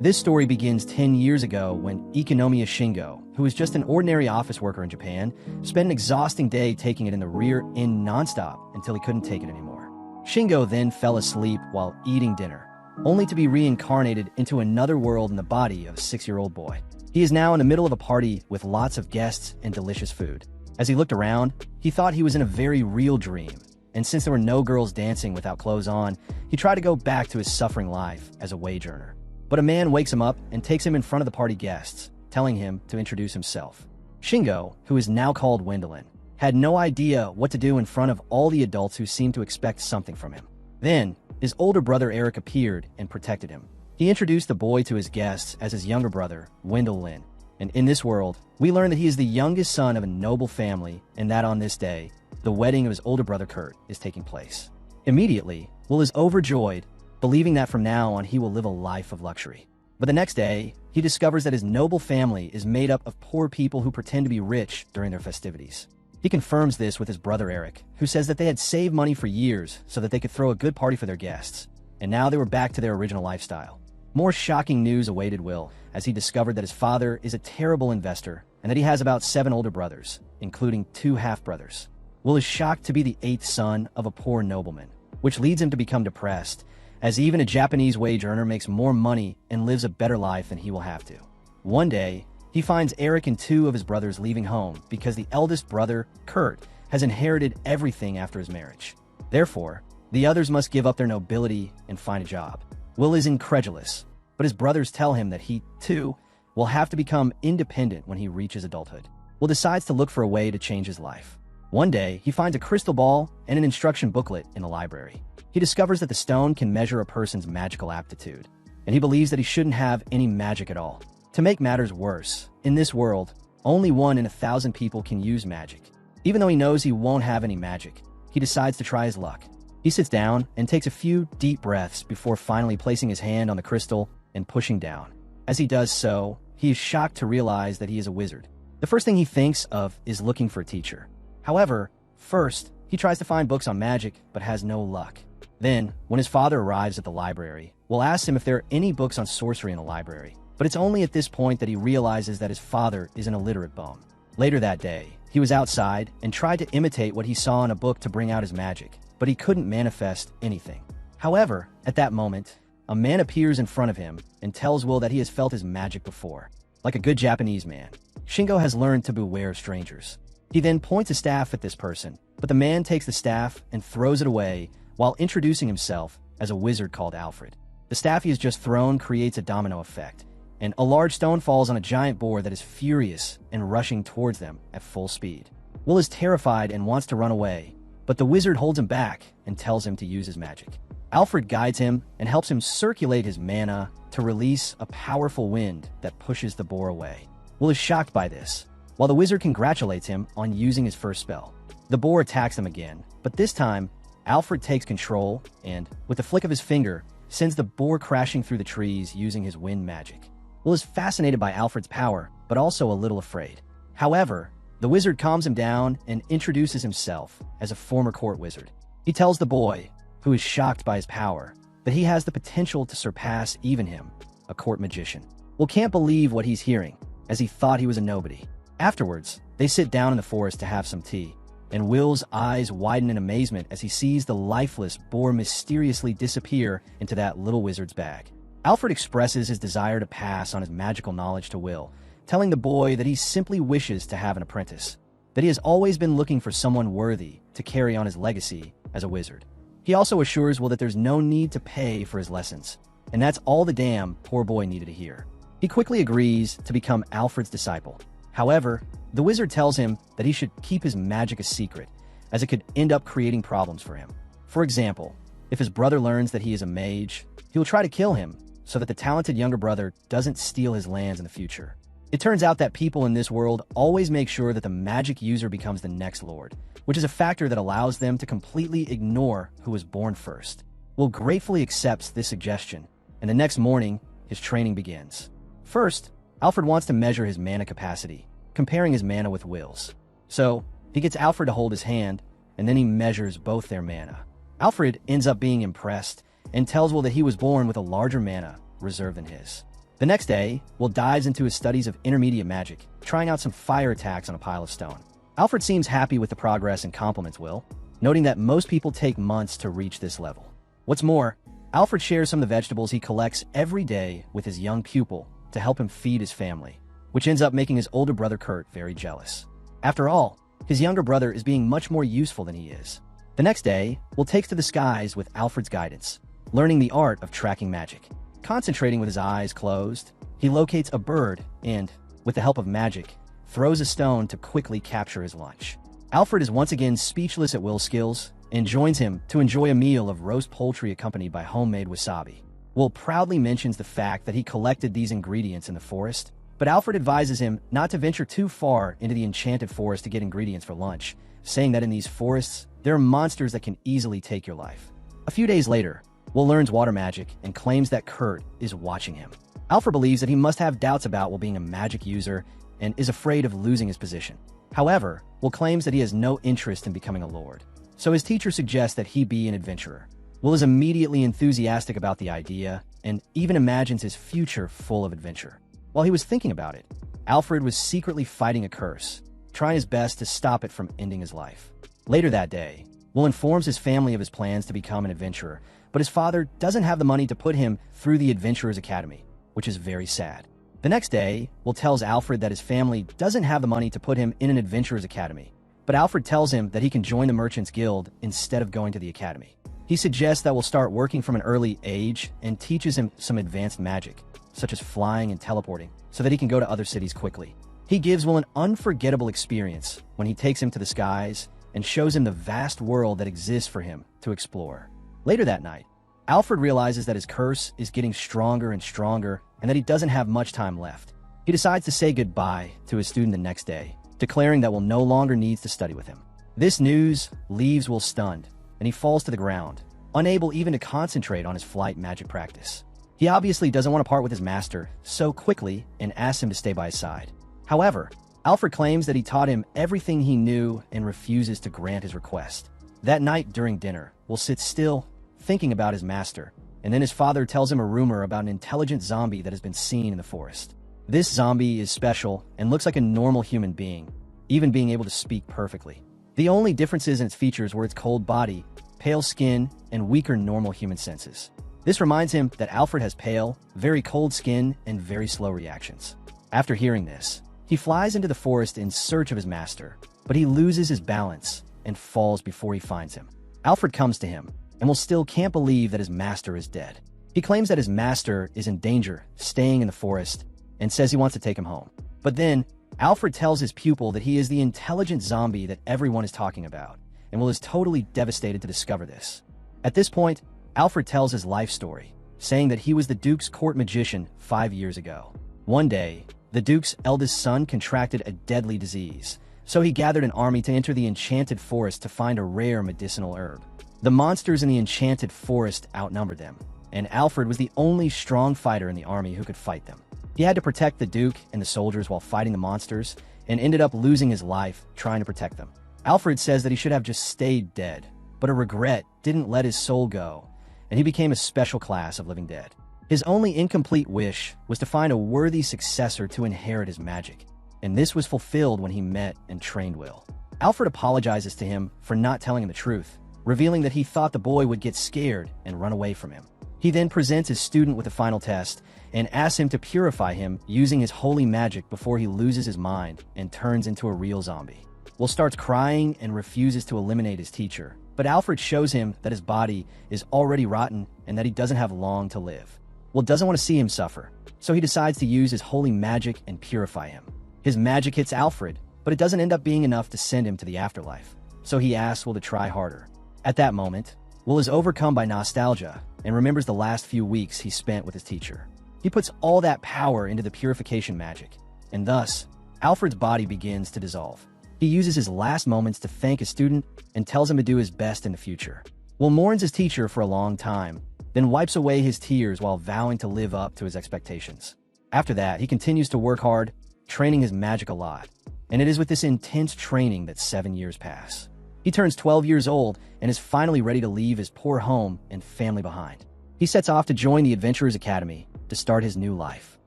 This story begins 10 years ago when Ikonomiya Shingo, who was just an ordinary office worker in Japan, spent an exhausting day taking it in the rear end nonstop until he couldn't take it anymore. Shingo then fell asleep while eating dinner, only to be reincarnated into another world in the body of a 6-year-old boy. He is now in the middle of a party with lots of guests and delicious food. As he looked around, he thought he was in a very real dream, and since there were no girls dancing without clothes on, he tried to go back to his suffering life as a wage earner. But a man wakes him up and takes him in front of the party guests, telling him to introduce himself. Shingo, who is now called Wendelin, had no idea what to do in front of all the adults who seemed to expect something from him. Then, his older brother Eric appeared and protected him. He introduced the boy to his guests as his younger brother, Wendelin, and in this world, we learn that he is the youngest son of a noble family and that on this day, the wedding of his older brother Kurt is taking place. Immediately, Will is overjoyed, believing that from now on he will live a life of luxury. But the next day, he discovers that his noble family is made up of poor people who pretend to be rich during their festivities. He confirms this with his brother Eric, who says that they had saved money for years so that they could throw a good party for their guests, and now they were back to their original lifestyle. More shocking news awaited Will as he discovered that his father is a terrible investor and that he has about 7 older brothers, including 2 half-brothers. Will is shocked to be the 8th son of a poor nobleman, which leads him to become depressed, as even a Japanese wage earner makes more money and lives a better life than he will have to. One day, he finds Eric and 2 of his brothers leaving home because the eldest brother, Kurt, has inherited everything after his marriage. Therefore, the others must give up their nobility and find a job. Will is incredulous, but his brothers tell him that he, too, will have to become independent when he reaches adulthood. Will decides to look for a way to change his life. One day, he finds a crystal ball and an instruction booklet in a library. He discovers that the stone can measure a person's magical aptitude, and he believes that he shouldn't have any magic at all. To make matters worse, in this world, only 1 in 1,000 people can use magic. Even though he knows he won't have any magic, he decides to try his luck. He sits down and takes a few deep breaths before finally placing his hand on the crystal and pushing down. As he does so, he is shocked to realize that he is a wizard. The first thing he thinks of is looking for a teacher. However, first, he tries to find books on magic but has no luck. Then, when his father arrives at the library, Will asks him if there are any books on sorcery in the library, but it's only at this point that he realizes that his father is an illiterate bum. Later that day, he was outside and tried to imitate what he saw in a book to bring out his magic, but he couldn't manifest anything. However, at that moment, a man appears in front of him and tells Will that he has felt his magic before. Like a good Japanese man, Shingo has learned to beware of strangers. He then points a staff at this person, but the man takes the staff and throws it away while introducing himself as a wizard called Alfred. The staff he has just thrown creates a domino effect, and a large stone falls on a giant boar that is furious and rushing towards them at full speed. Will is terrified and wants to run away, but the wizard holds him back and tells him to use his magic. Alfred guides him and helps him circulate his mana to release a powerful wind that pushes the boar away. Will is shocked by this, while the wizard congratulates him on using his first spell. The boar attacks them again, but this time, Alfred takes control and, with a flick of his finger, sends the boar crashing through the trees using his wind magic. Will is fascinated by Alfred's power, but also a little afraid. However, the wizard calms him down and introduces himself as a former court wizard. He tells the boy, who is shocked by his power, that he has the potential to surpass even him, a court magician. Will can't believe what he's hearing, as he thought he was a nobody. Afterwards, they sit down in the forest to have some tea, and Will's eyes widen in amazement as he sees the lifeless boar mysteriously disappear into that little wizard's bag. Alfred expresses his desire to pass on his magical knowledge to Will, telling the boy that he simply wishes to have an apprentice, that he has always been looking for someone worthy to carry on his legacy as a wizard. He also assures Will that there's no need to pay for his lessons, and that's all the damn poor boy needed to hear. He quickly agrees to become Alfred's disciple. However, the wizard tells him that he should keep his magic a secret, as it could end up creating problems for him. For example, if his brother learns that he is a mage, he will try to kill him so that the talented younger brother doesn't steal his lands in the future. It turns out that people in this world always make sure that the magic user becomes the next lord, which is a factor that allows them to completely ignore who was born first. Will gratefully accepts this suggestion, and the next morning, his training begins. First, Alfred wants to measure his mana capacity, comparing his mana with Will's. So, he gets Alfred to hold his hand, and then he measures both their mana. Alfred ends up being impressed and tells Will that he was born with a larger mana reserve than his. The next day, Will dives into his studies of intermediate magic, trying out some fire attacks on a pile of stone. Alfred seems happy with the progress and compliments Will, noting that most people take months to reach this level. What's more, Alfred shares some of the vegetables he collects every day with his young pupil to help him feed his family, which ends up making his older brother Kurt very jealous. After all, his younger brother is being much more useful than he is. The next day, Will takes to the skies with Alfred's guidance, learning the art of tracking magic. Concentrating with his eyes closed, he locates a bird and, with the help of magic, throws a stone to quickly capture his lunch. Alfred is once again speechless at Will's skills and joins him to enjoy a meal of roast poultry accompanied by homemade wasabi. Will proudly mentions the fact that he collected these ingredients in the forest, but Alfred advises him not to venture too far into the enchanted forest to get ingredients for lunch, saying that in these forests, there are monsters that can easily take your life. A few days later, Will learns water magic and claims that Kurt is watching him. Alfred believes that he must have doubts about Will being a magic user and is afraid of losing his position. However, Will claims that he has no interest in becoming a lord, so his teacher suggests that he be an adventurer. Will is immediately enthusiastic about the idea and even imagines his future full of adventure. While he was thinking about it, Alfred was secretly fighting a curse, trying his best to stop it from ending his life. Later that day, Will informs his family of his plans to become an adventurer, but his father doesn't have the money to put him through the Adventurers Academy, which is very sad. The next day, Will tells Alfred that his family doesn't have the money to put him in an Adventurers Academy, but Alfred tells him that he can join the Merchants Guild instead of going to the academy. He suggests that Will start working from an early age and teaches him some advanced magic, such as flying and teleporting, so that he can go to other cities quickly. He gives Will an unforgettable experience when he takes him to the skies and shows him the vast world that exists for him to explore. Later that night, Alfred realizes that his curse is getting stronger and stronger and that he doesn't have much time left. He decides to say goodbye to his student the next day, declaring that Will no longer needs to study with him. This news leaves Will stunned, and he falls to the ground, unable even to concentrate on his flight magic practice. He obviously doesn't want to part with his master so quickly and asks him to stay by his side. However, Alfred claims that he taught him everything he knew and refuses to grant his request. That night during dinner, Will sits still, thinking about his master, and then his father tells him a rumor about an intelligent zombie that has been seen in the forest. This zombie is special and looks like a normal human being, even being able to speak perfectly. The only differences in its features were its cold body, pale skin, and weaker normal human senses. This reminds him that Alfred has pale, very cold skin and very slow reactions. After hearing this, he flies into the forest in search of his master, but he loses his balance and falls before he finds him. Alfred comes to him, and Will still can't believe that his master is dead. He claims that his master is in danger, staying in the forest, and says he wants to take him home. But then, Alfred tells his pupil that he is the intelligent zombie that everyone is talking about, and Will is totally devastated to discover this. At this point, Alfred tells his life story, saying that he was the Duke's court magician 5 years ago. One day, the Duke's eldest son contracted a deadly disease, so he gathered an army to enter the enchanted forest to find a rare medicinal herb. The monsters in the enchanted forest outnumbered them, and Alfred was the only strong fighter in the army who could fight them. He had to protect the Duke and the soldiers while fighting the monsters, and ended up losing his life trying to protect them. Alfred says that he should have just stayed dead, but a regret didn't let his soul go, and he became a special class of living dead. His only incomplete wish was to find a worthy successor to inherit his magic, and this was fulfilled when he met and trained Will. Alfred apologizes to him for not telling him the truth, revealing that he thought the boy would get scared and run away from him. He then presents his student with a final test and asks him to purify him using his holy magic before he loses his mind and turns into a real zombie. Will starts crying and refuses to eliminate his teacher, but Alfred shows him that his body is already rotten and that he doesn't have long to live. Will doesn't want to see him suffer, so he decides to use his holy magic and purify him. His magic hits Alfred, but it doesn't end up being enough to send him to the afterlife, so he asks Will to try harder. At that moment, Will is overcome by nostalgia and remembers the last few weeks he spent with his teacher. He puts all that power into the purification magic, and thus, Alfred's body begins to dissolve. He uses his last moments to thank his student and tells him to do his best in the future. Will mourns his teacher for a long time, then wipes away his tears while vowing to live up to his expectations. After that, he continues to work hard, training his magic a lot, and it is with this intense training that 7 years pass. He turns 12 years old and is finally ready to leave his poor home and family behind. He sets off to join the Adventurers Academy to start his new life.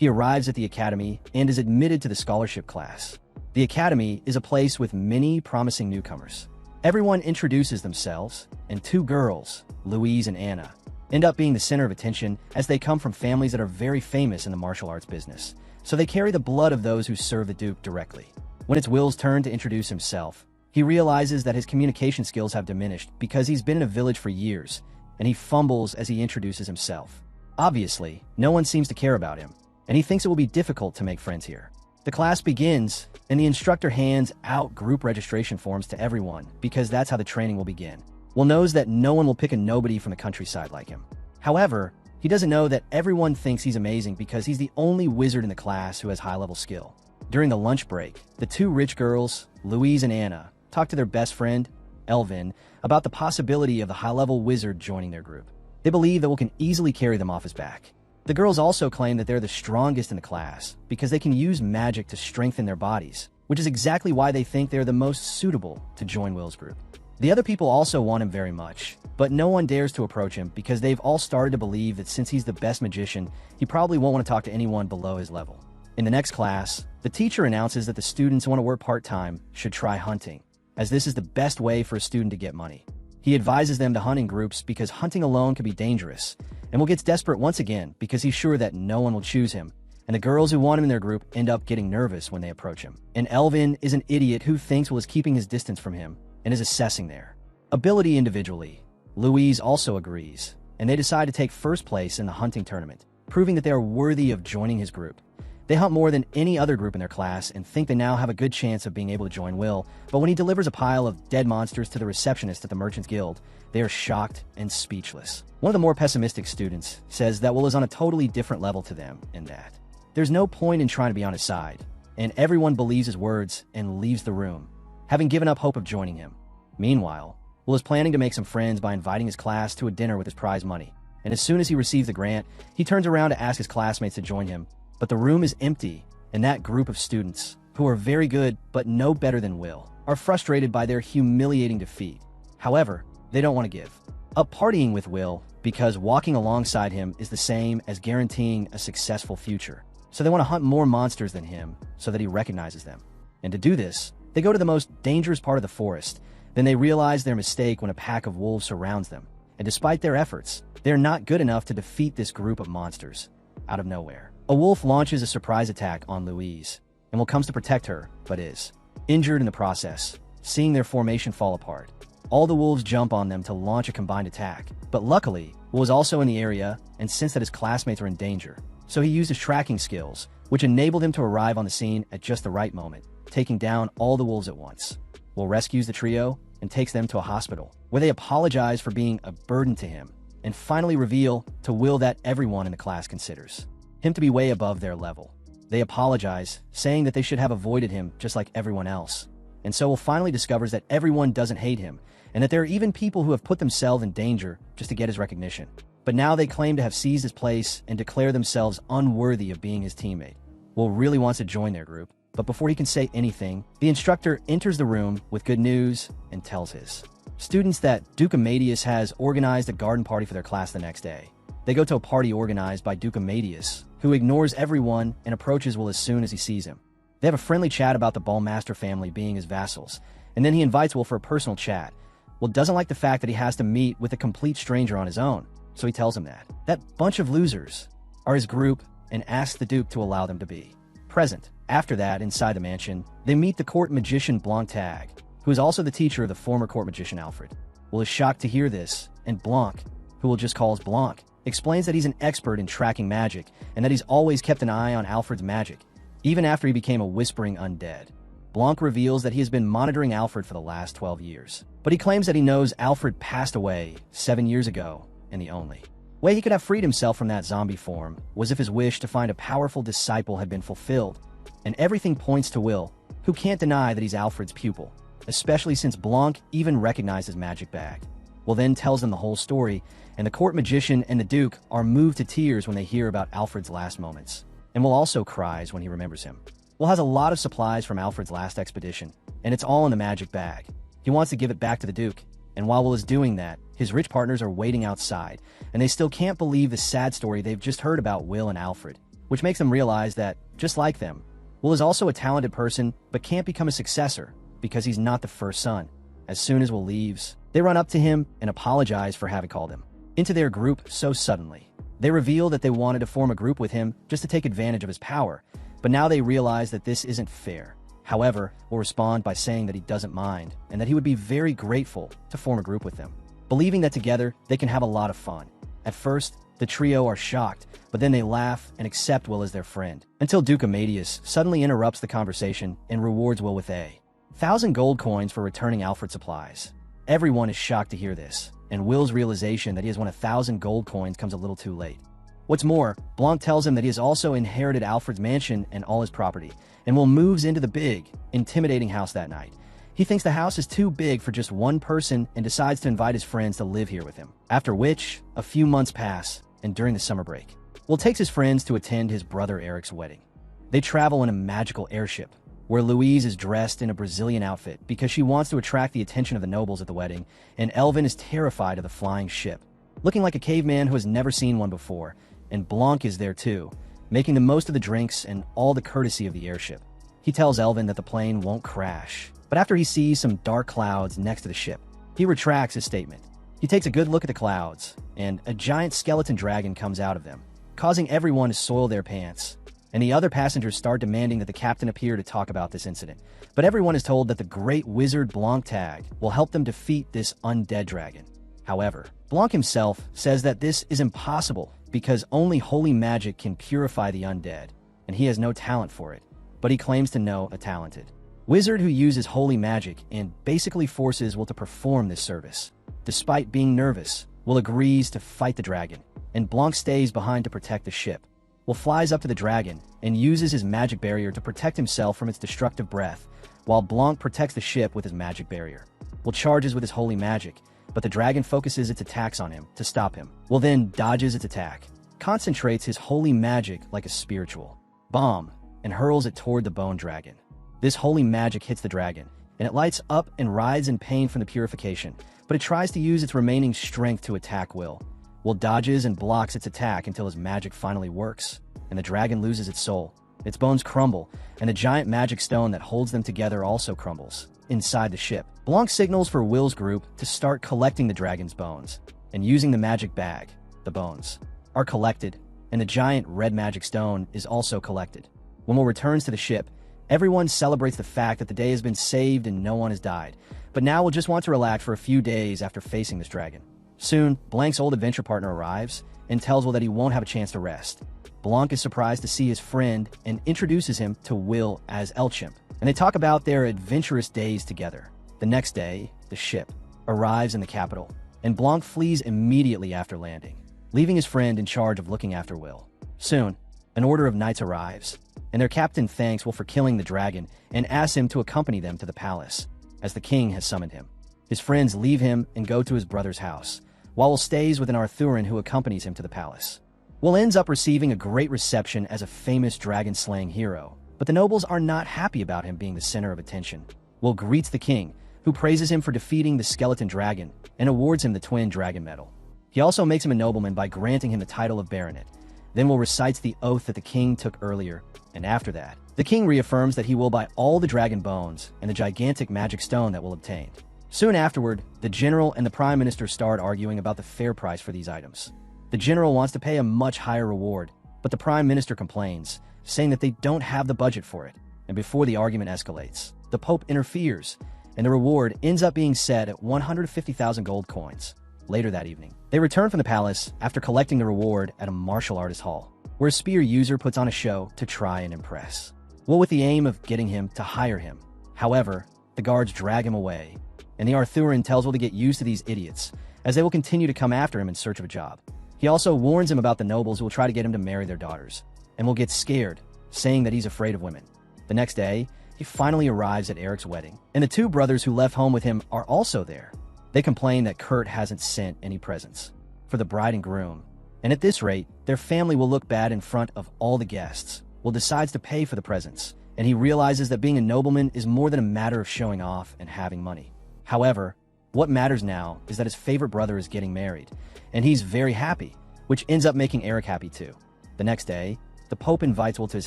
He arrives at the academy and is admitted to the scholarship class. The academy is a place with many promising newcomers. Everyone introduces themselves, and two girls, Louise and Anna, end up being the center of attention as they come from families that are very famous in the martial arts business, so they carry the blood of those who serve the Duke directly. When it's Will's turn to introduce himself, he realizes that his communication skills have diminished because he's been in a village for years, and he fumbles as he introduces himself. Obviously, no one seems to care about him, and he thinks it will be difficult to make friends here. The class begins, and the instructor hands out group registration forms to everyone because that's how the training will begin. Will knows that no one will pick a nobody from the countryside like him. However, he doesn't know that everyone thinks he's amazing because he's the only wizard in the class who has high-level skill. During the lunch break, the two rich girls, Louise and Anna, talk to their best friend, Elvin, about the possibility of the high-level wizard joining their group. They believe that Will can easily carry them off his back. The girls also claim that they're the strongest in the class because they can use magic to strengthen their bodies, which is exactly why they think they're the most suitable to join Will's group. The other people also want him very much, but no one dares to approach him because they've all started to believe that since he's the best magician, he probably won't want to talk to anyone below his level. In the next class, the teacher announces that the students who want to work part-time should try hunting, as this is the best way for a student to get money. He advises them to hunt in groups because hunting alone can be dangerous, and Will gets desperate once again because he's sure that no one will choose him, and the girls who want him in their group end up getting nervous when they approach him. And Elvin is an idiot who thinks Will is keeping his distance from him and is assessing their ability individually. Louise also agrees, and they decide to take first place in the hunting tournament, proving that they are worthy of joining his group. They hunt more than any other group in their class and think they now have a good chance of being able to join Will, but when he delivers a pile of dead monsters to the receptionist at the Merchants Guild, they are shocked and speechless. One of the more pessimistic students says that Will is on a totally different level to them in that there's no point in trying to be on his side, and everyone believes his words and leaves the room, having given up hope of joining him. Meanwhile, Will is planning to make some friends by inviting his class to a dinner with his prize money, and as soon as he receives the grant, he turns around to ask his classmates to join him, but the room is empty, and that group of students, who are very good but no better than Will, are frustrated by their humiliating defeat. However, they don't want to give up partying with Will because walking alongside him is the same as guaranteeing a successful future. So they want to hunt more monsters than him so that he recognizes them. And to do this, they go to the most dangerous part of the forest. Then they realize their mistake when a pack of wolves surrounds them. And despite their efforts, they're not good enough to defeat this group of monsters. Out of nowhere, a wolf launches a surprise attack on Louise, and Will comes to protect her, but is injured in the process, seeing their formation fall apart. All the wolves jump on them to launch a combined attack, but luckily, Will is also in the area and sensed that his classmates are in danger, so he used his tracking skills, which enabled him to arrive on the scene at just the right moment, taking down all the wolves at once. Will rescues the trio and takes them to a hospital, where they apologize for being a burden to him, and finally reveal to Will that everyone in the class considers him to be way above their level. They apologize, saying that they should have avoided him just like everyone else. And so Will finally discovers that everyone doesn't hate him, and that there are even people who have put themselves in danger just to get his recognition. But now they claim to have seized his place and declare themselves unworthy of being his teammate. Will really wants to join their group, but before he can say anything, the instructor enters the room with good news and tells his students that Duke Amadeus has organized a garden party for their class the next day. They go to a party organized by Duke Amadeus, who ignores everyone and approaches Will as soon as he sees him. They have a friendly chat about the Ballmaster family being his vassals, and then he invites Will for a personal chat. Will doesn't like the fact that he has to meet with a complete stranger on his own, so he tells him that bunch of losers are his group and asks the Duke to allow them to be present. After that, inside the mansion, they meet the court magician Blanc Tag, who is also the teacher of the former court magician Alfred. Will is shocked to hear this, and Blanc, who Will just calls Blanc, explains that he's an expert in tracking magic and that he's always kept an eye on Alfred's magic, even after he became a whispering undead. Blanc reveals that he has been monitoring Alfred for the last 12 years, but he claims that he knows Alfred passed away 7 years ago, and the only way he could have freed himself from that zombie form was if his wish to find a powerful disciple had been fulfilled, and everything points to Will, who can't deny that he's Alfred's pupil, especially since Blanc even recognized his magic bag. Will then tells them the whole story, and the court magician and the Duke are moved to tears when they hear about Alfred's last moments, and Will also cries when he remembers him. Will has a lot of supplies from Alfred's last expedition, and it's all in the magic bag. He wants to give it back to the Duke, and while Will is doing that, his rich partners are waiting outside, and they still can't believe the sad story they've just heard about Will and Alfred. which makes them realize that, just like them, Will is also a talented person but can't become a successor because he's not the first son. As soon as Will leaves, they run up to him and apologize for having called him into their group so suddenly. They reveal that they wanted to form a group with him just to take advantage of his power, but now they realize that this isn't fair. However, Will respond by saying that he doesn't mind and that he would be very grateful to form a group with them, believing that together they can have a lot of fun. At first, the trio are shocked, but then they laugh and accept Will as their friend, until Duke Amadeus suddenly interrupts the conversation and rewards Will with 1,000 gold coins for returning Alfred supplies. Everyone is shocked to hear this, and Will's realization that he has won 1,000 gold coins comes a little too late. What's more, Blanc tells him that he has also inherited Alfred's mansion and all his property, and Will moves into the big, intimidating house that night. He thinks the house is too big for just one person and decides to invite his friends to live here with him. After which, a few months pass, and during the summer break, Will takes his friends to attend his brother Eric's wedding. They travel in a magical airship, where Louise is dressed in a Brazilian outfit because she wants to attract the attention of the nobles at the wedding, and Elvin is terrified of the flying ship, looking like a caveman who has never seen one before, and Blanc is there too, making the most of the drinks and all the courtesy of the airship. He tells Elvin that the plane won't crash, but after he sees some dark clouds next to the ship, he retracts his statement. He takes a good look at the clouds, and a giant skeleton dragon comes out of them, causing everyone to soil their pants. And the other passengers start demanding that the captain appear to talk about this incident. But everyone is told that the great wizard Blanc Tag will help them defeat this undead dragon. However, Blanc himself says that this is impossible because only holy magic can purify the undead, and he has no talent for it. But he claims to know a talented wizard who uses holy magic and basically forces Will to perform this service. Despite being nervous, Will agrees to fight the dragon, and Blanc stays behind to protect the ship. Will flies up to the dragon and uses his magic barrier to protect himself from its destructive breath, while Blanc protects the ship with his magic barrier. Will charges with his holy magic, but the dragon focuses its attacks on him to stop him. Will then dodges its attack, concentrates his holy magic like a spiritual bomb, and hurls it toward the bone dragon. This holy magic hits the dragon, and it lights up and writhes in pain from the purification, but it tries to use its remaining strength to attack Will. Will dodges and blocks its attack until his magic finally works, and the dragon loses its soul. Its bones crumble, and the giant magic stone that holds them together also crumbles inside the ship. Blanc signals for Will's group to start collecting the dragon's bones, and using the magic bag, the bones are collected, and the giant red magic stone is also collected. When Will returns to the ship, everyone celebrates the fact that the day has been saved and no one has died, but now Will just want to relax for a few days after facing this dragon. Soon, Blanc's old adventure partner arrives and tells Will that he won't have a chance to rest. Blanc is surprised to see his friend and introduces him to Will as El Chimp, and they talk about their adventurous days together. The next day, the ship arrives in the capital, and Blanc flees immediately after landing, leaving his friend in charge of looking after Will. Soon, an order of knights arrives, and their captain thanks Will for killing the dragon and asks him to accompany them to the palace, as the king has summoned him. His friends leave him and go to his brother's house, while Will stays with an Arthurian who accompanies him to the palace. Will ends up receiving a great reception as a famous dragon-slaying hero, but the nobles are not happy about him being the center of attention. Will greets the king, who praises him for defeating the skeleton dragon and awards him the twin dragon medal. He also makes him a nobleman by granting him the title of baronet. Then Will recites the oath that the king took earlier, and after that, the king reaffirms that he will buy all the dragon bones and the gigantic magic stone that Will obtained. Soon afterward, the general and the prime minister start arguing about the fair price for these items. The general wants to pay a much higher reward, but the prime minister complains, saying that they don't have the budget for it. And before the argument escalates, the pope interferes, and the reward ends up being set at 150,000 gold coins. Later that evening, they return from the palace after collecting the reward at a martial artist hall, where a spear user puts on a show to try and impress Will with the aim of getting him to hire him. However, the guards drag him away, and the Arthurian tells Will to get used to these idiots, as they will continue to come after him in search of a job. He also warns him about the nobles who will try to get him to marry their daughters, and Will get scared, saying that he's afraid of women. The next day, he finally arrives at Eric's wedding, and the two brothers who left home with him are also there. They complain that Kurt hasn't sent any presents for the bride and groom, and at this rate, their family will look bad in front of all the guests. Will decides to pay for the presents, and he realizes that being a nobleman is more than a matter of showing off and having money. However, what matters now is that his favorite brother is getting married, and he's very happy, which ends up making Eric happy too. The next day, the Pope invites Will to his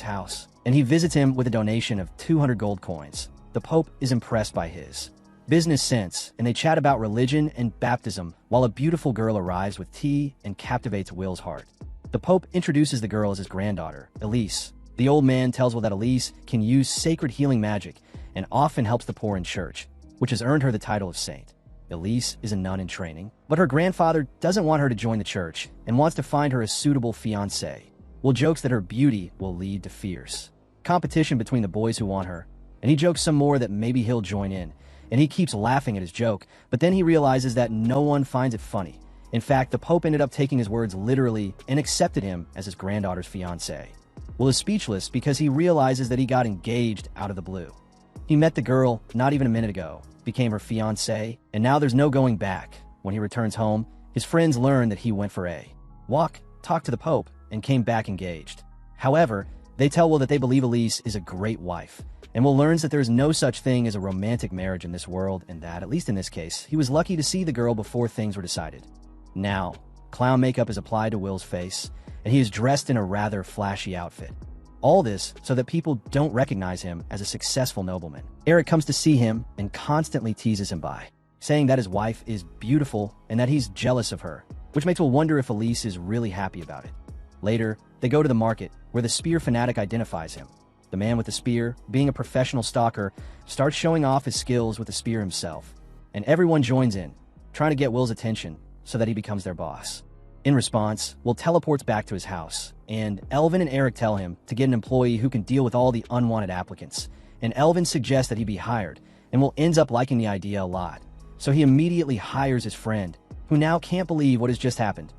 house, and he visits him with a donation of 200 gold coins. The Pope is impressed by his business sense, and they chat about religion and baptism while a beautiful girl arrives with tea and captivates Will's heart. The Pope introduces the girl as his granddaughter, Elise. The old man tells Will that Elise can use sacred healing magic and often helps the poor in church, which has earned her the title of saint. Elise is a nun in training, but her grandfather doesn't want her to join the church and wants to find her a suitable fiancé. Will jokes that her beauty will lead to fierce competition between the boys who want her, and he jokes some more that maybe he'll join in, and he keeps laughing at his joke, but then he realizes that no one finds it funny. In fact, the Pope ended up taking his words literally and accepted him as his granddaughter's fiancé. Will is speechless because he realizes that he got engaged out of the blue. He met the girl not even a minute ago, became her fiancé, and now there's no going back. When he returns home, his friends learn that he went for a walk, talked to the Pope, and came back engaged. However, they tell Will that they believe Elise is a great wife, and Will learns that there is no such thing as a romantic marriage in this world, and that, at least in this case, he was lucky to see the girl before things were decided. Now, clown makeup is applied to Will's face, and he is dressed in a rather flashy outfit. All this so that people don't recognize him as a successful nobleman. Eric comes to see him and constantly teases him by saying that his wife is beautiful and that he's jealous of her, which makes Will wonder if Elise is really happy about it. Later, they go to the market, where the spear fanatic identifies him. The man with the spear, being a professional stalker, starts showing off his skills with the spear himself, and everyone joins in, trying to get Will's attention so that he becomes their boss. In response, Will teleports back to his house, and Elvin and Eric tell him to get an employee who can deal with all the unwanted applicants, and Elvin suggests that he be hired, and Will ends up liking the idea a lot. So he immediately hires his friend, who now can't believe what has just happened.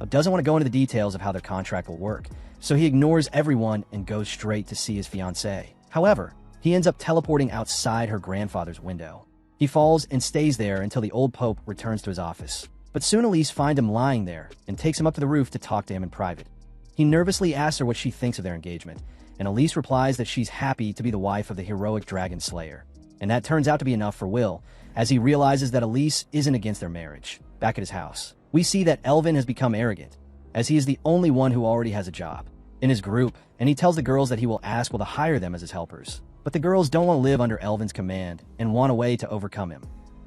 Doesn't want to go into the details of how their contract will work, so he ignores everyone and goes straight to see his fiancée. However, he ends up teleporting outside her grandfather's window. He falls and stays there until the old Pope returns to his office. But soon Elise finds him lying there and takes him up to the roof to talk to him in private. He nervously asks her what she thinks of their engagement, and Elise replies that she's happy to be the wife of the heroic dragon slayer. And that turns out to be enough for Will, as he realizes that Elise isn't against their marriage. Back at his house, we see that Elvin has become arrogant, as he is the only one who already has a job in his group, and he tells the girls that he will ask Will to hire them as his helpers. But the girls don't want to live under Elvin's command and want a way to overcome him.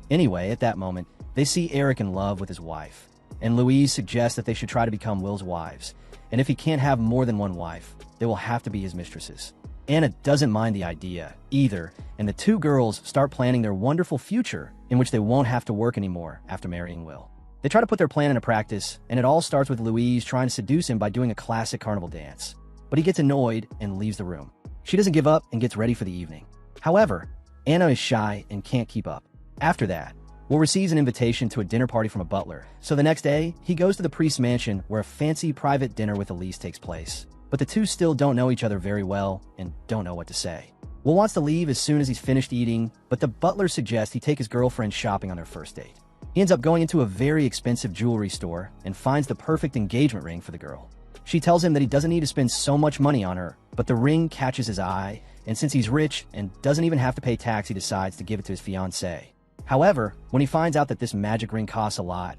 Anyway, at that moment, they see Eric in love with his wife, and Louise suggests that they should try to become Will's wives, and if he can't have more than one wife, they will have to be his mistresses. Anna doesn't mind the idea either, and the two girls start planning their wonderful future in which they won't have to work anymore after marrying Will. They try to put their plan into practice, and it all starts with Louise trying to seduce him by doing a classic carnival dance. But he gets annoyed and leaves the room. She doesn't give up and gets ready for the evening. However, Anna is shy and can't keep up. After that, Will receives an invitation to a dinner party from a butler, so the next day, he goes to the priest's mansion where a fancy private dinner with Elise takes place. But the two still don't know each other very well and don't know what to say. Will wants to leave as soon as he's finished eating, but the butler suggests he take his girlfriend shopping on their first date. He ends up going into a very expensive jewelry store and finds the perfect engagement ring for the girl. She tells him that he doesn't need to spend so much money on her, but the ring catches his eye, and since he's rich and doesn't even have to pay tax, he decides to give it to his fiancée. However, when he finds out that this magic ring costs a lot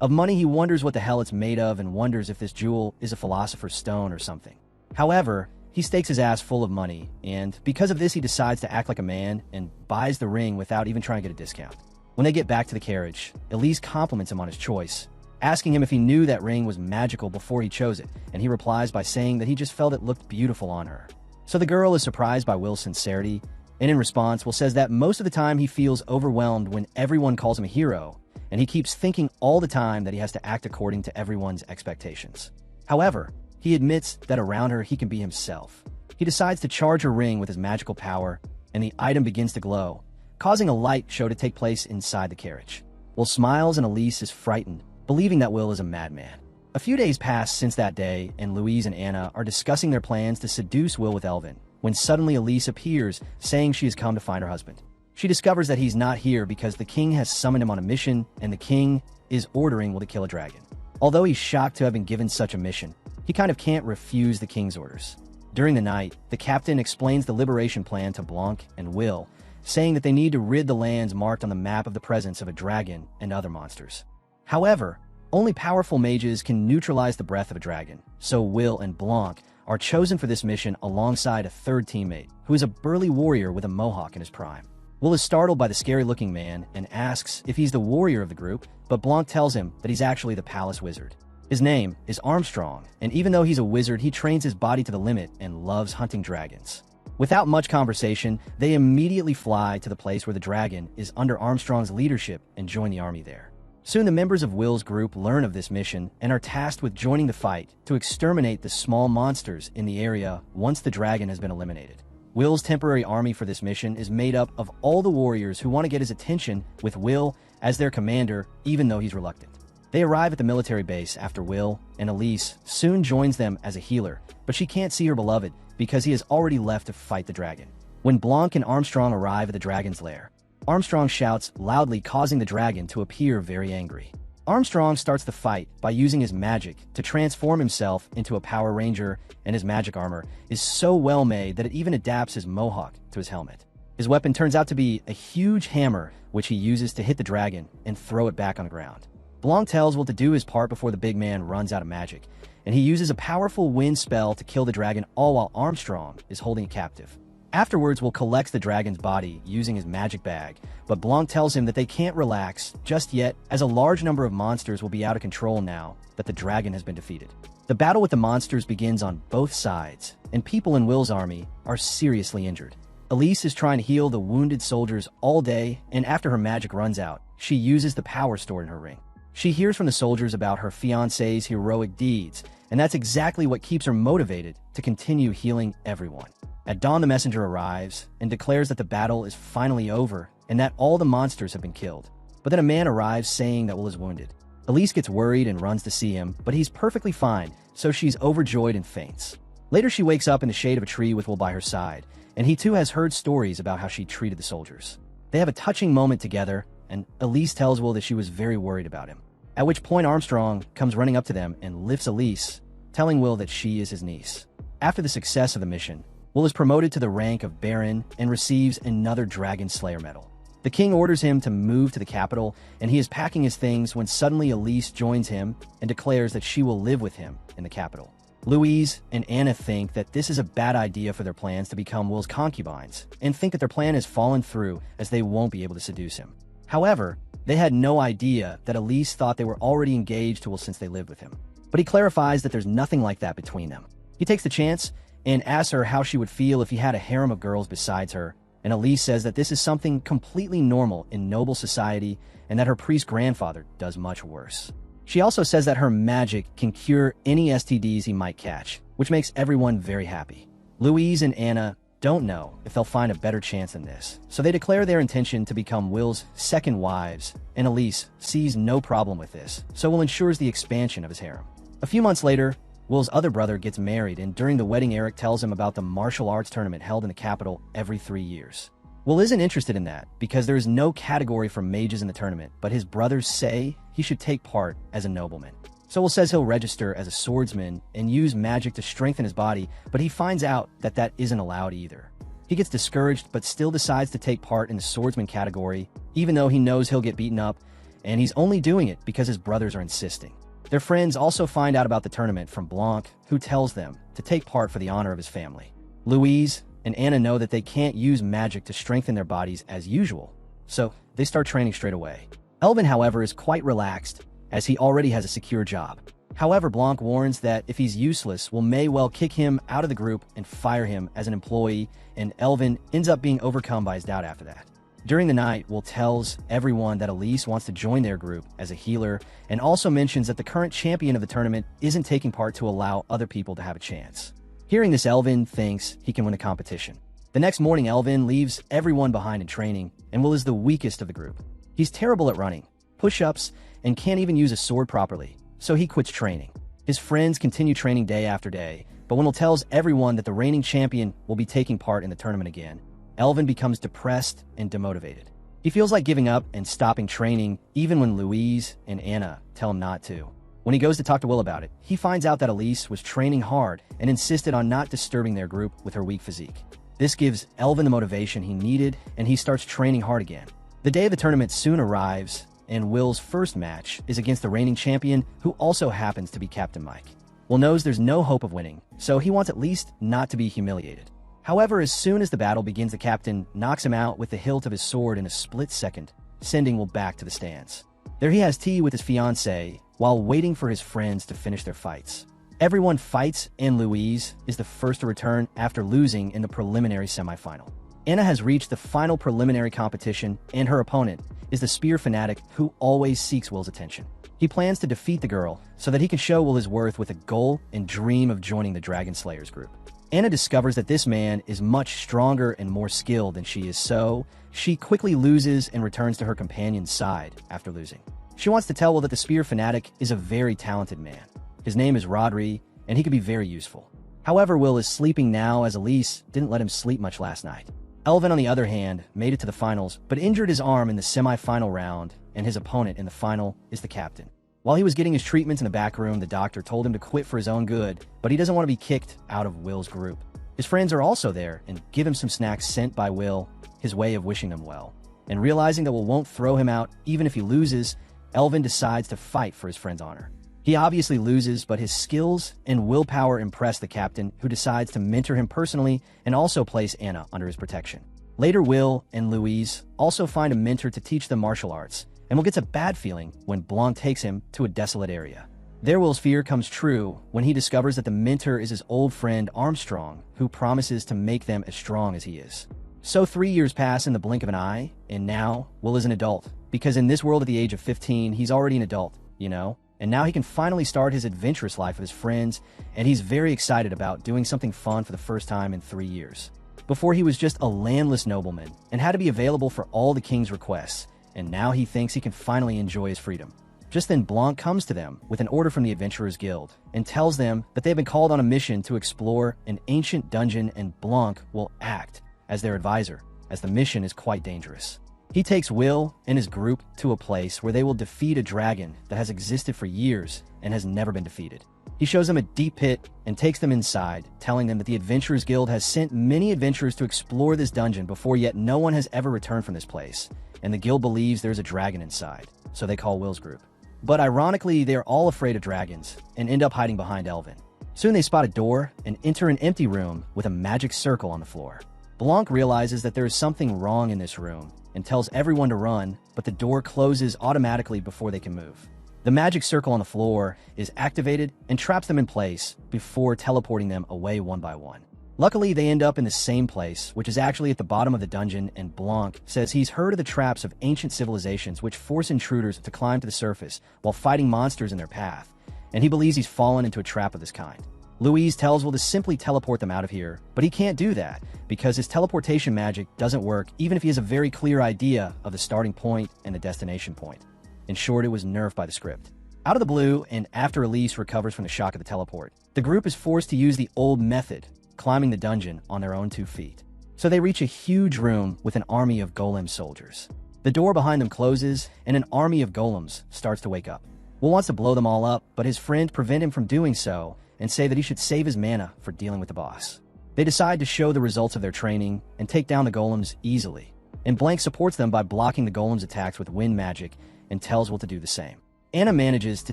of money, he wonders what the hell it's made of and wonders if this jewel is a philosopher's stone or something. However, he stakes his ass full of money, and because of this, he decides to act like a man and buys the ring without even trying to get a discount. When they get back to the carriage, Elise compliments him on his choice, asking him if he knew that ring was magical before he chose it, and he replies by saying that he just felt it looked beautiful on her. So the girl is surprised by Will's sincerity, and in response, Will says that most of the time he feels overwhelmed when everyone calls him a hero, and he keeps thinking all the time that he has to act according to everyone's expectations. However, he admits that around her he can be himself. He decides to charge her ring with his magical power, and the item begins to glow, causing a light show to take place inside the carriage. Will smiles and Elise is frightened, believing that Will is a madman. A few days pass since that day, and Louise and Anna are discussing their plans to seduce Will with Elvin, when suddenly Elise appears, saying she has come to find her husband. She discovers that he's not here because the king has summoned him on a mission, and the king is ordering Will to kill a dragon. Although he's shocked to have been given such a mission, he kind of can't refuse the king's orders. During the night, the captain explains the liberation plan to Blanc and Will, saying that they need to rid the lands marked on the map of the presence of a dragon and other monsters. However, Only powerful mages can neutralize the breath of a dragon, so Will and Blanc are chosen for this mission alongside a third teammate, who is a burly warrior with a mohawk in his prime. Will is startled by the scary-looking man and asks if he's the warrior of the group, but Blanc tells him that he's actually the palace wizard. His name is Armstrong, and even though he's a wizard, he trains his body to the limit and loves hunting dragons. Without much conversation, they immediately fly to the place where the dragon is under Armstrong's leadership and join the army there. Soon the members of Will's group learn of this mission and are tasked with joining the fight to exterminate the small monsters in the area once the dragon has been eliminated. Will's temporary army for this mission is made up of all the warriors who want to get his attention, with Will as their commander, even though he's reluctant. They arrive at the military base after Will, and Elise soon joins them as a healer, but she can't see her beloved because he has already left to fight the dragon. When Blanc and Armstrong arrive at the dragon's lair, Armstrong shouts loudly, causing the dragon to appear very angry. Armstrong starts the fight by using his magic to transform himself into a Power Ranger, and his magic armor is so well made that it even adapts his mohawk to his helmet. His weapon turns out to be a huge hammer, which he uses to hit the dragon and throw it back on the ground. Blanc tells Will to do his part before the big man runs out of magic, and he uses a powerful wind spell to kill the dragon, all while Armstrong is holding it captive. Afterwards, Will collects the dragon's body using his magic bag, but Blanc tells him that they can't relax just yet, as a large number of monsters will be out of control now that the dragon has been defeated. The battle with the monsters begins on both sides, and people in Will's army are seriously injured. Elise is trying to heal the wounded soldiers all day, and after her magic runs out, she uses the power stored in her ring. She hears from the soldiers about her fiancé's heroic deeds, and that's exactly what keeps her motivated to continue healing everyone. At dawn, the messenger arrives and declares that the battle is finally over and that all the monsters have been killed. But then a man arrives saying that Will is wounded. Elise gets worried and runs to see him, but he's perfectly fine, so she's overjoyed and faints. Later, she wakes up in the shade of a tree with Will by her side, and he too has heard stories about how she treated the soldiers. They have a touching moment together, and Elise tells Will that she was very worried about him. At which point Armstrong comes running up to them and lifts Elise, telling Will that she is his niece. After the success of the mission, Will is promoted to the rank of Baron and receives another Dragon Slayer medal. The king orders him to move to the capital, and he is packing his things when suddenly Elise joins him and declares that she will live with him in the capital. Louise and Anna think that this is a bad idea for their plans to become Will's concubines, and think that their plan has fallen through as they won't be able to seduce him. However, they had no idea that Elise thought they were already engaged to Will since they lived with him. But he clarifies that there's nothing like that between them. He takes the chance and asks her how she would feel if he had a harem of girls besides her, and Elise says that this is something completely normal in noble society and that her priest grandfather does much worse. She also says that her magic can cure any STDs he might catch, which makes everyone very happy. Louise and Anna don't know if they'll find a better chance than this, so they declare their intention to become Will's second wives, and Elise sees no problem with this, so Will ensures the expansion of his harem. A few months later, Will's other brother gets married, and during the wedding, Eric tells him about the martial arts tournament held in the capital every 3 years. Will isn't interested in that because there is no category for mages in the tournament, but his brothers say he should take part as a nobleman. So Will says he'll register as a swordsman and use magic to strengthen his body, but he finds out that that isn't allowed either. He gets discouraged but still decides to take part in the swordsman category, even though he knows he'll get beaten up, and he's only doing it because his brothers are insisting. Their friends also find out about the tournament from Blanc, who tells them to take part for the honor of his family. Louise and Anna know that they can't use magic to strengthen their bodies as usual, so they start training straight away. Elvin, however, is quite relaxed, as he already has a secure job. However, Blanc warns that if he's useless, Will may well kick him out of the group and fire him as an employee, and Elvin ends up being overcome by his doubt after that. During the night, Will tells everyone that Elise wants to join their group as a healer, and also mentions that the current champion of the tournament isn't taking part to allow other people to have a chance. Hearing this, Elvin thinks he can win the competition. The next morning, Elvin leaves everyone behind in training, and Will is the weakest of the group. He's terrible at running, push-ups, and can't even use a sword properly, so he quits training. His friends continue training day after day, but when Will tells everyone that the reigning champion will be taking part in the tournament again, Elvin becomes depressed and demotivated. He feels like giving up and stopping training, even when Louise and Anna tell him not to. When he goes to talk to Will about it, he finds out that Elise was training hard and insisted on not disturbing their group with her weak physique. This gives Elvin the motivation he needed, and he starts training hard again. The day of the tournament soon arrives, and Will's first match is against the reigning champion, who also happens to be Captain Mike. Will knows there's no hope of winning, so he wants at least not to be humiliated. However, as soon as the battle begins, the captain knocks him out with the hilt of his sword in a split second, sending Will back to the stands. There he has tea with his fiancée while waiting for his friends to finish their fights. Everyone fights, and Louise is the first to return after losing in the preliminary semifinal. Anna has reached the final preliminary competition, and her opponent is the spear fanatic who always seeks Will's attention. He plans to defeat the girl so that he can show Will his worth with a goal and dream of joining the Dragon Slayers group. Anna discovers that this man is much stronger and more skilled than she is, so she quickly loses and returns to her companion's side after losing. She wants to tell Will that the spear fanatic is a very talented man. His name is Rodri, and he could be very useful. However, Will is sleeping now as Elise didn't let him sleep much last night. Elvin, on the other hand, made it to the finals, but injured his arm in the semi-final round, and his opponent in the final is the captain. While he was getting his treatments in the back room, the doctor told him to quit for his own good, but he doesn't want to be kicked out of Will's group. His friends are also there and give him some snacks sent by Will, his way of wishing them well. And realizing that Will won't throw him out even if he loses, Elvin decides to fight for his friend's honor. He obviously loses, but his skills and willpower impress the captain, who decides to mentor him personally and also place Anna under his protection. Later, Will and Louise also find a mentor to teach them martial arts, and Will gets a bad feeling when Blanc takes him to a desolate area. There, Will's fear comes true when he discovers that the mentor is his old friend Armstrong, who promises to make them as strong as he is. So 3 years pass in the blink of an eye, and now Will is an adult, because in this world at the age of 15, he's already an adult, you know? And now he can finally start his adventurous life with his friends, and he's very excited about doing something fun for the first time in 3 years. Before, he was just a landless nobleman and had to be available for all the king's requests, and now he thinks he can finally enjoy his freedom. Just then, Blanc comes to them with an order from the Adventurers Guild and tells them that they have been called on a mission to explore an ancient dungeon, and Blanc will act as their advisor, as the mission is quite dangerous. He takes Will and his group to a place where they will defeat a dragon that has existed for years and has never been defeated. He shows them a deep pit and takes them inside, telling them that the Adventurers Guild has sent many adventurers to explore this dungeon before, yet no one has ever returned from this place, and the guild believes there's a dragon inside, so they call Will's group. But ironically, they are all afraid of dragons and end up hiding behind Elvin. Soon they spot a door and enter an empty room with a magic circle on the floor. Blanc realizes that there is something wrong in this room and tells everyone to run, but the door closes automatically before they can move. The magic circle on the floor is activated and traps them in place before teleporting them away one by one. Luckily, they end up in the same place, which is actually at the bottom of the dungeon, and Blanc says he's heard of the traps of ancient civilizations which force intruders to climb to the surface while fighting monsters in their path, and he believes he's fallen into a trap of this kind. Louise tells Will to simply teleport them out of here, but he can't do that because his teleportation magic doesn't work even if he has a very clear idea of the starting point and the destination point. In short, it was nerfed by the script. Out of the blue, and after Elise recovers from the shock of the teleport, the group is forced to use the old method, climbing the dungeon on their own 2 feet. So they reach a huge room with an army of golem soldiers. The door behind them closes, and an army of golems starts to wake up. Will wants to blow them all up, but his friends prevent him from doing so and say that he should save his mana for dealing with the boss. They decide to show the results of their training and take down the golems easily, and Blanc supports them by blocking the golems' attacks with wind magic and tells Will to do the same. Anna manages to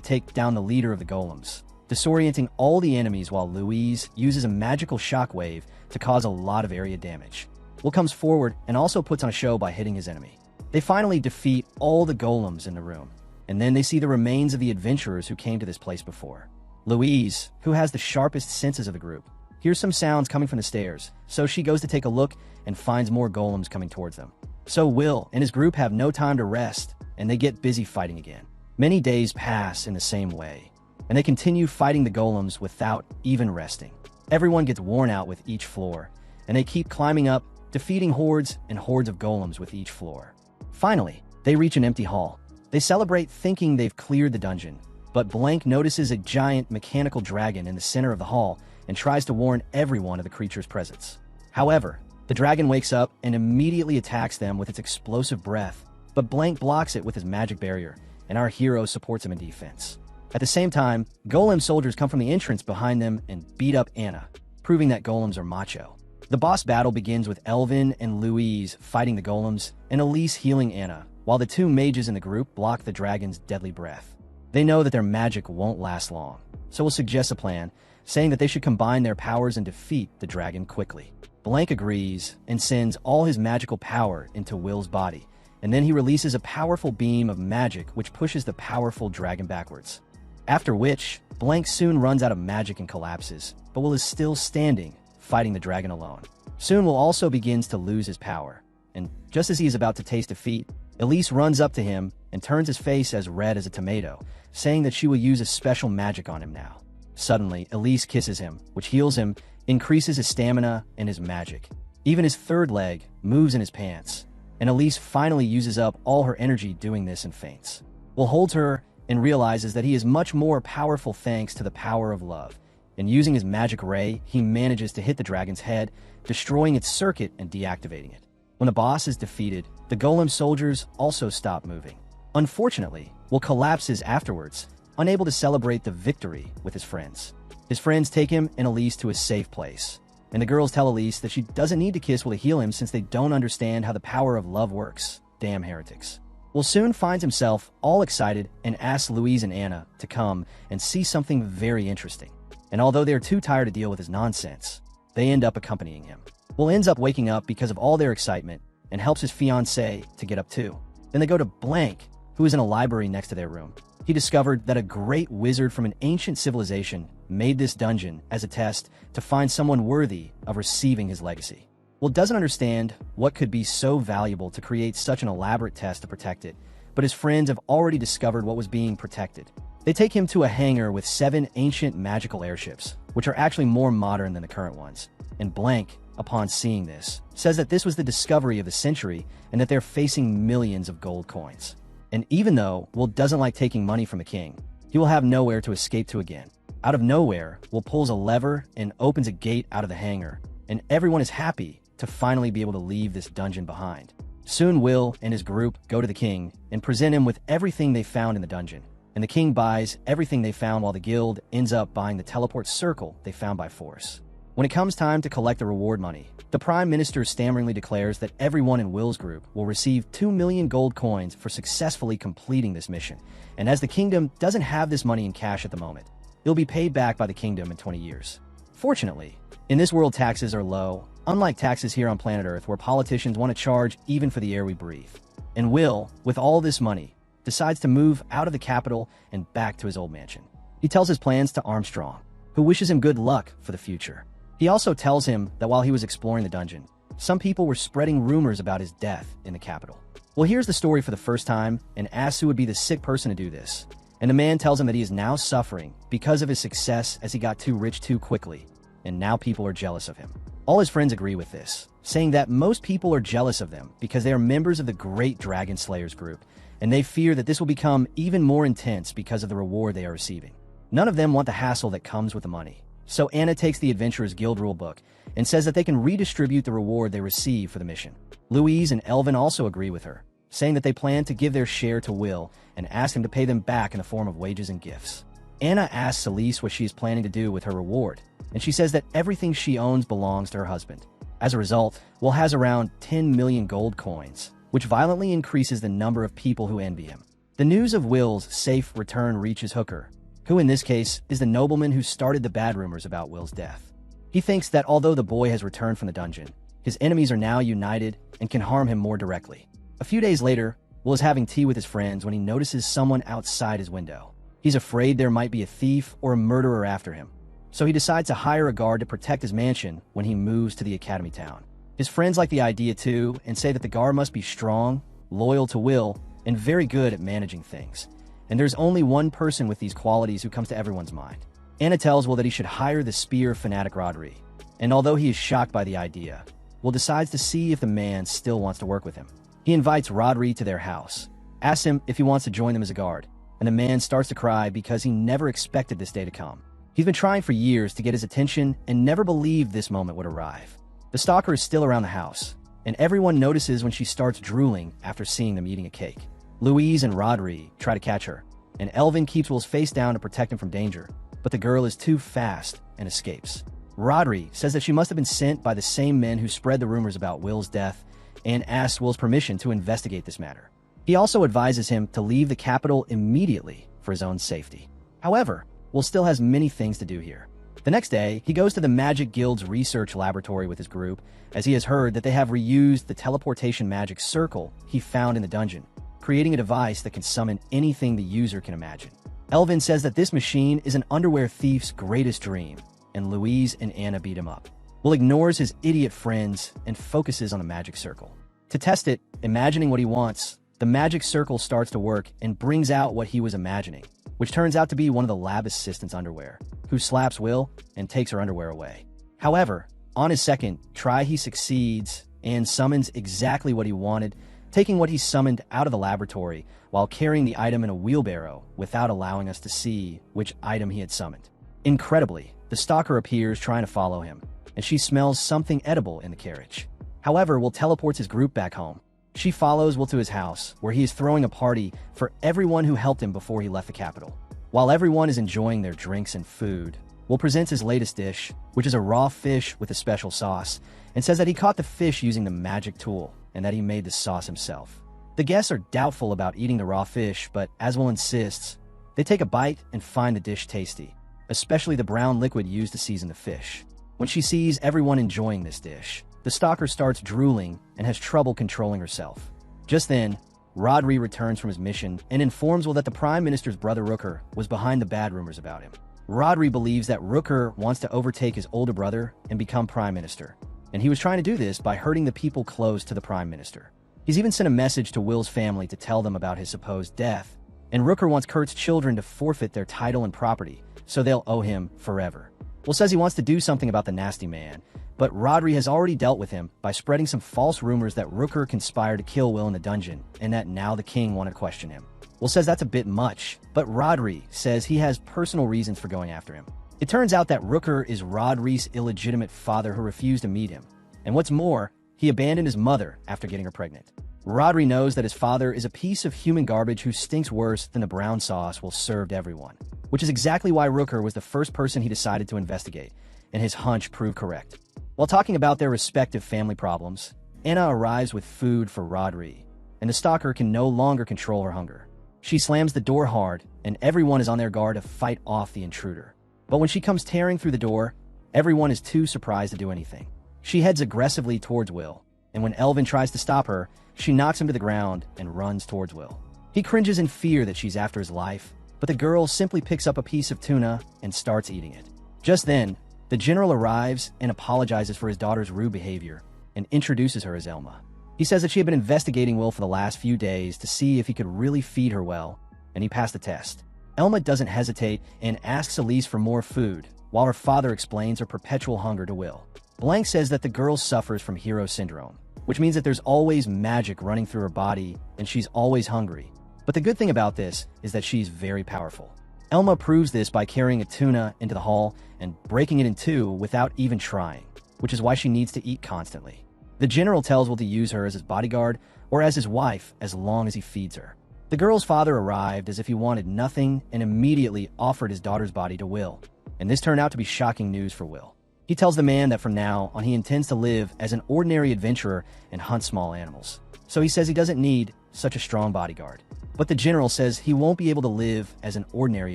take down the leader of the golems, disorienting all the enemies, while Louise uses a magical shockwave to cause a lot of area damage. Will comes forward and also puts on a show by hitting his enemy. They finally defeat all the golems in the room, and then they see the remains of the adventurers who came to this place before. Louise, who has the sharpest senses of the group, hears some sounds coming from the stairs, so she goes to take a look and finds more golems coming towards them. So Will and his group have no time to rest, and they get busy fighting again. Many days pass in the same way, and they continue fighting the golems without even resting. Everyone gets worn out with each floor, and they keep climbing up, defeating hordes and hordes of golems with each floor. Finally, they reach an empty hall. They celebrate thinking they've cleared the dungeon, but Blanc notices a giant mechanical dragon in the center of the hall and tries to warn everyone of the creature's presence. However, the dragon wakes up and immediately attacks them with its explosive breath, but Blanc blocks it with his magic barrier, and our hero supports him in defense. At the same time, golem soldiers come from the entrance behind them and beat up Anna, proving that golems are macho. The boss battle begins with Elvin and Louise fighting the golems, and Elise healing Anna, while the two mages in the group block the dragon's deadly breath. They know that their magic won't last long, so will suggest a plan, saying that they should combine their powers and defeat the dragon quickly. Blank agrees and sends all his magical power into Will's body, and then he releases a powerful beam of magic which pushes the powerful dragon backwards. After which, Blank soon runs out of magic and collapses, but Will is still standing, fighting the dragon alone. Soon Will also begins to lose his power, and just as he is about to taste defeat, Elise runs up to him and turns his face as red as a tomato, saying that she will use a special magic on him now. Suddenly, Elise kisses him, which heals him, increases his stamina and his magic. Even his third leg moves in his pants, and Elise finally uses up all her energy doing this and faints. Will holds her and realizes that he is much more powerful thanks to the power of love, and using his magic ray, he manages to hit the dragon's head, destroying its circuit and deactivating it. When the boss is defeated, the golem soldiers also stop moving. Unfortunately, Will collapses afterwards, unable to celebrate the victory with his friends. His friends take him and Elise to a safe place, and the girls tell Elise that she doesn't need to kiss Will to heal him since they don't understand how the power of love works. Damn heretics. Will soon finds himself all excited and asks Louise and Anna to come and see something very interesting. And although they are too tired to deal with his nonsense, they end up accompanying him. Will ends up waking up because of all their excitement and helps his fiancée to get up too. Then they go to Blank, who is in a library next to their room. He discovered that a great wizard from an ancient civilization made this dungeon as a test to find someone worthy of receiving his legacy. Will doesn't understand what could be so valuable to create such an elaborate test to protect it, but his friends have already discovered what was being protected. They take him to a hangar with 7 ancient magical airships, which are actually more modern than the current ones. And Blank, upon seeing this, says that this was the discovery of the century and that they're facing millions of gold coins. And even though Will doesn't like taking money from the king, he will have nowhere to escape to again. Out of nowhere, Will pulls a lever and opens a gate out of the hangar, and everyone is happy to finally be able to leave this dungeon behind. Soon Will and his group go to the king and present him with everything they found in the dungeon, and the king buys everything they found while the guild ends up buying the teleport circle they found by force. When it comes time to collect the reward money, the Prime Minister stammeringly declares that everyone in Will's group will receive 2 million gold coins for successfully completing this mission, and as the kingdom doesn't have this money in cash at the moment, it'll be paid back by the kingdom in 20 years. Fortunately, in this world taxes are low, unlike taxes here on planet Earth where politicians want to charge even for the air we breathe. And Will, with all this money, decides to move out of the capital and back to his old mansion. He tells his plans to Armstrong, who wishes him good luck for the future. He also tells him that while he was exploring the dungeon, some people were spreading rumors about his death in the capital. Will hears the story for the first time and asks who would be the sick person to do this. And the man tells him that he is now suffering because of his success as he got too rich too quickly, and now people are jealous of him. All his friends agree with this, saying that most people are jealous of them because they are members of the Great Dragon Slayers group, and they fear that this will become even more intense because of the reward they are receiving. None of them want the hassle that comes with the money. So Anna takes the Adventurer's Guild rulebook and says that they can redistribute the reward they receive for the mission. Louise and Elvin also agree with her, saying that they plan to give their share to Will and ask him to pay them back in the form of wages and gifts. Anna asks Elise what she is planning to do with her reward, and she says that everything she owns belongs to her husband. As a result, Will has around 10 million gold coins, which violently increases the number of people who envy him. The news of Will's safe return reaches Hooker, who in this case is the nobleman who started the bad rumors about Will's death. He thinks that although the boy has returned from the dungeon, his enemies are now united and can harm him more directly. A few days later, Will is having tea with his friends when he notices someone outside his window. He's afraid there might be a thief or a murderer after him, so he decides to hire a guard to protect his mansion when he moves to the Academy town. His friends like the idea too and say that the guard must be strong, loyal to Will, and very good at managing things. And there's only one person with these qualities who comes to everyone's mind. Anna tells Will that he should hire the spear fanatic Rodri, and although he is shocked by the idea, Will decides to see if the man still wants to work with him. He invites Rodri to their house, asks him if he wants to join them as a guard, and the man starts to cry because he never expected this day to come. He's been trying for years to get his attention and never believed this moment would arrive. The stalker is still around the house, and everyone notices when she starts drooling after seeing them eating a cake. Louise and Rodri try to catch her, and Elvin keeps Will's face down to protect him from danger, but the girl is too fast and escapes. Rodri says that she must have been sent by the same men who spread the rumors about Will's death and asks Will's permission to investigate this matter. He also advises him to leave the capital immediately for his own safety. However, Will still has many things to do here. The next day, he goes to the Magic Guild's research laboratory with his group, as he has heard that they have reused the teleportation magic circle he found in the dungeon, creating a device that can summon anything the user can imagine. Elvin says that this machine is an underwear thief's greatest dream, and Louise and Anna beat him up. Will ignores his idiot friends and focuses on the magic circle. To test it, imagining what he wants, the magic circle starts to work and brings out what he was imagining, which turns out to be one of the lab assistant's underwear, who slaps Will and takes her underwear away. However, on his second try, he succeeds and summons exactly what he wanted, taking what he summoned out of the laboratory while carrying the item in a wheelbarrow without allowing us to see which item he had summoned. Incredibly, the stalker appears trying to follow him, and she smells something edible in the carriage. However, Will teleports his group back home. She follows Will to his house, where he is throwing a party for everyone who helped him before he left the capital. While everyone is enjoying their drinks and food, Will presents his latest dish, which is a raw fish with a special sauce, and says that he caught the fish using the magic tool, and that he made the sauce himself. The guests are doubtful about eating the raw fish, but as Will insists, they take a bite and find the dish tasty, especially the brown liquid used to season the fish. When she sees everyone enjoying this dish, the stalker starts drooling and has trouble controlling herself. Just then, Rodri returns from his mission and informs Will that the Prime Minister's brother Rooker was behind the bad rumors about him. Rodri believes that Rooker wants to overtake his older brother and become Prime Minister, and he was trying to do this by hurting the people close to the Prime Minister. He's even sent a message to Will's family to tell them about his supposed death, and Rooker wants Kurt's children to forfeit their title and property, so they'll owe him forever. Will says he wants to do something about the nasty man, but Rodri has already dealt with him by spreading some false rumors that Rooker conspired to kill Will in the dungeon, and that now the king wanted to question him. Will says that's a bit much, but Rodri says he has personal reasons for going after him. It turns out that Rooker is Rodri's illegitimate father who refused to meet him, and what's more, he abandoned his mother after getting her pregnant. Rodri knows that his father is a piece of human garbage who stinks worse than the brown sauce Will served everyone, which is exactly why Rooker was the first person he decided to investigate, and his hunch proved correct. While talking about their respective family problems, Anna arrives with food for Rodri, and the stalker can no longer control her hunger. She slams the door hard, and everyone is on their guard to fight off the intruder. But when she comes tearing through the door, everyone is too surprised to do anything. She heads aggressively towards Will, and when Elvin tries to stop her, she knocks him to the ground and runs towards Will. He cringes in fear that she's after his life, but the girl simply picks up a piece of tuna and starts eating it. Just then, the general arrives and apologizes for his daughter's rude behavior and introduces her as Elma. He says that she had been investigating Will for the last few days to see if he could really feed her well, and he passed the test. Elma doesn't hesitate and asks Elise for more food, while her father explains her perpetual hunger to Will. Blank says that the girl suffers from hero syndrome, which means that there's always magic running through her body and she's always hungry. But the good thing about this is that she's very powerful. Elma proves this by carrying a tuna into the hall and breaking it in two without even trying, which is why she needs to eat constantly. The general tells Will to use her as his bodyguard or as his wife as long as he feeds her. The girl's father arrived as if he wanted nothing and immediately offered his daughter's body to Will, and this turned out to be shocking news for Will. He tells the man that from now on he intends to live as an ordinary adventurer and hunt small animals. So he says he doesn't need such a strong bodyguard. But the general says he won't be able to live as an ordinary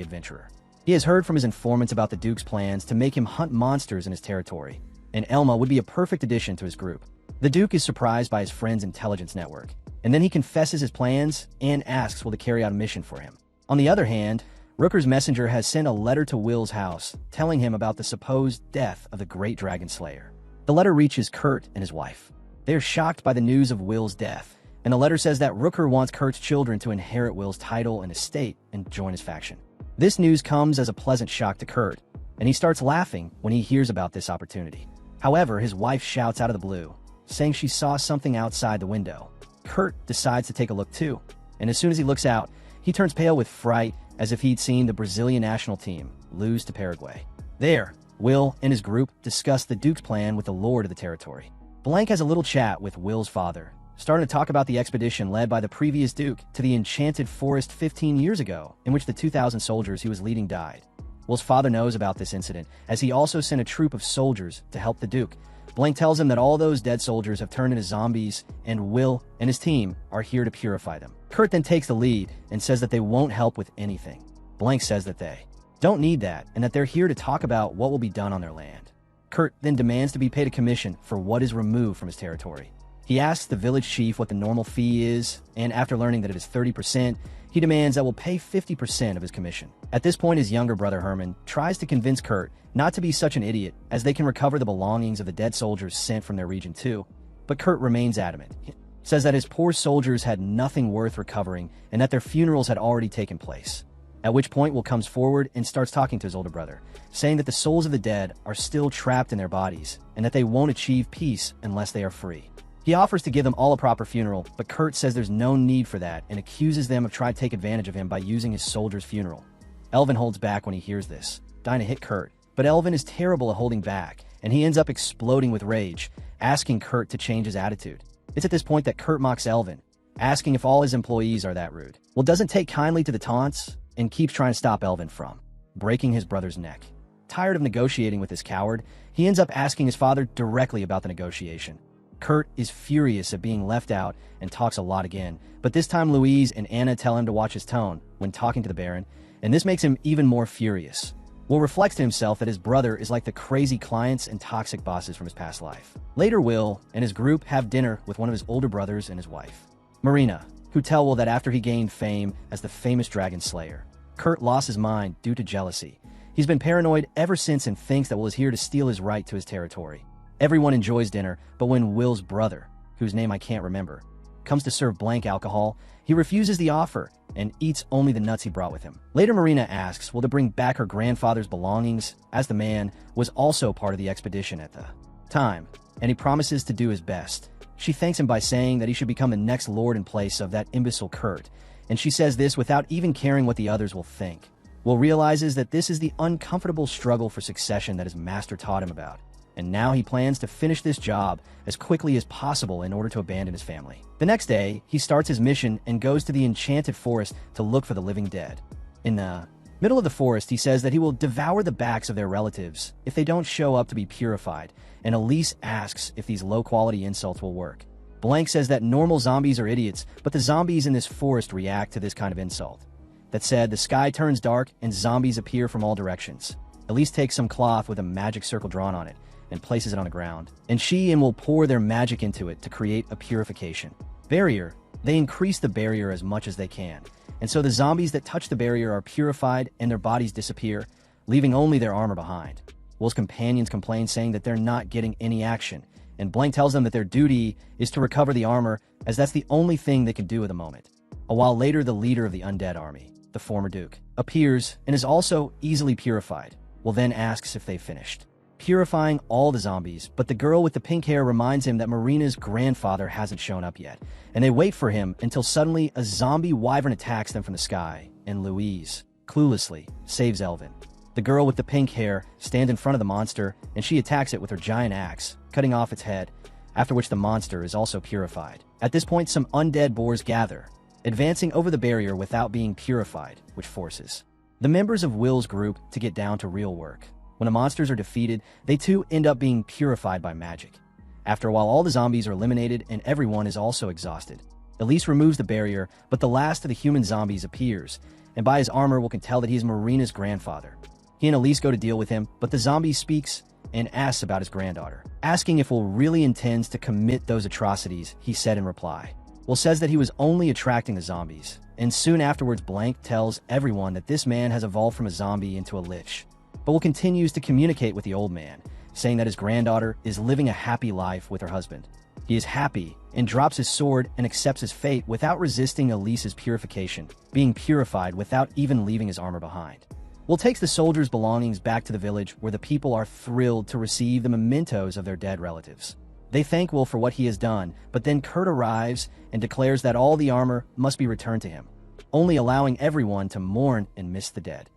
adventurer. He has heard from his informants about the Duke's plans to make him hunt monsters in his territory, and Elma would be a perfect addition to his group. The Duke is surprised by his friend's intelligence network, and then he confesses his plans and asks Will to carry out a mission for him. On the other hand, Rooker's messenger has sent a letter to Will's house, telling him about the supposed death of the Great Dragon Slayer. The letter reaches Kurt and his wife. They are shocked by the news of Will's death, and the letter says that Rooker wants Kurt's children to inherit Will's title and estate and join his faction. This news comes as a pleasant shock to Kurt, and he starts laughing when he hears about this opportunity. However, his wife shouts out of the blue, saying she saw something outside the window. Kurt decides to take a look too, and as soon as he looks out, he turns pale with fright as if he'd seen the Brazilian national team lose to Paraguay. There, Will and his group discuss the Duke's plan with the lord of the territory. Blank has a little chat with Will's father, starting to talk about the expedition led by the previous Duke to the Enchanted Forest 15 years ago, in which the 2,000 soldiers he was leading died. Will's father knows about this incident, as he also sent a troop of soldiers to help the Duke. Blank tells him that all those dead soldiers have turned into zombies, and Will and his team are here to purify them. Kurt then takes the lead and says that they won't help with anything. Blank says that they don't need that and that they're here to talk about what will be done on their land. Kurt then demands to be paid a commission for what is removed from his territory. He asks the village chief what the normal fee is, and after learning that it is 30%, he demands that will pay 50% of his commission. At this point, his younger brother Herman tries to convince Kurt not to be such an idiot, as they can recover the belongings of the dead soldiers sent from their region too. But Kurt remains adamant. He says that his poor soldiers had nothing worth recovering and that their funerals had already taken place. At which point Will comes forward and starts talking to his older brother, saying that the souls of the dead are still trapped in their bodies and that they won't achieve peace unless they are free. He offers to give them all a proper funeral, but Kurt says there's no need for that and accuses them of trying to take advantage of him by using his soldier's funeral. Elvin holds back when he hears this, dying to hit Kurt, but Elvin is terrible at holding back, and he ends up exploding with rage, asking Kurt to change his attitude. It's at this point that Kurt mocks Elvin, asking if all his employees are that rude. Will doesn't take kindly to the taunts and keeps trying to stop Elvin from breaking his brother's neck. Tired of negotiating with this coward, he ends up asking his father directly about the negotiation. Kurt is furious at being left out and talks a lot again, but this time Louise and Anna tell him to watch his tone when talking to the Baron, and this makes him even more furious. Will reflects to himself that his brother is like the crazy clients and toxic bosses from his past life. Later, Will and his group have dinner with one of his older brothers and his wife, Marina, who tell Will that after he gained fame as the famous dragon slayer, Kurt lost his mind due to jealousy. He's been paranoid ever since and thinks that Will is here to steal his right to his territory. Everyone enjoys dinner, but when Will's brother, whose name I can't remember, comes to serve Blank alcohol, he refuses the offer and eats only the nuts he brought with him. Later, Marina asks Will to bring back her grandfather's belongings, as the man was also part of the expedition at the time, and he promises to do his best. She thanks him by saying that he should become the next lord in place of that imbecile Kurt, and she says this without even caring what the others will think. Will realizes that this is the uncomfortable struggle for succession that his master taught him about, and now he plans to finish this job as quickly as possible in order to abandon his family. The next day, he starts his mission and goes to the enchanted forest to look for the living dead. In the middle of the forest, he says that he will devour the backs of their relatives if they don't show up to be purified, and Elise asks if these low-quality insults will work. Blank says that normal zombies are idiots, but the zombies in this forest react to this kind of insult. That said, the sky turns dark and zombies appear from all directions. Elise takes some cloth with a magic circle drawn on it and places it on the ground, and she and Will pour their magic into it to create a purification barrier. They increase the barrier as much as they can, and so the zombies that touch the barrier are purified and their bodies disappear, leaving only their armor behind. Will's companions complain, saying that they're not getting any action, and Blank tells them that their duty is to recover the armor, as that's the only thing they can do at the moment. A while later, the leader of the undead army, the former Duke, appears and is also easily purified. Will then asks if they've finished purifying all the zombies, but the girl with the pink hair reminds him that Marina's grandfather hasn't shown up yet, and they wait for him until suddenly a zombie wyvern attacks them from the sky, and Louise, cluelessly, saves Elvin. The girl with the pink hair stands in front of the monster, and she attacks it with her giant axe, cutting off its head, after which the monster is also purified. At this point, some undead boars gather, advancing over the barrier without being purified, which forces the members of Will's group to get down to real work. When the monsters are defeated, they too end up being purified by magic. After a while, all the zombies are eliminated and everyone is also exhausted. Elise removes the barrier, but the last of the human zombies appears, and by his armor, Will can tell that he is Marina's grandfather. He and Elise go to deal with him, but the zombie speaks and asks about his granddaughter, asking if Will really intends to commit those atrocities. He said in reply. Will says that he was only attracting the zombies, and soon afterwards Blank tells everyone that this man has evolved from a zombie into a lich. But Will continues to communicate with the old man, saying that his granddaughter is living a happy life with her husband. He is happy and drops his sword and accepts his fate without resisting Elise's purification, being purified without even leaving his armor behind. Will takes the soldiers' belongings back to the village, where the people are thrilled to receive the mementos of their dead relatives. They thank Will for what he has done, but then Kurt arrives and declares that all the armor must be returned to him, only allowing everyone to mourn and miss the dead.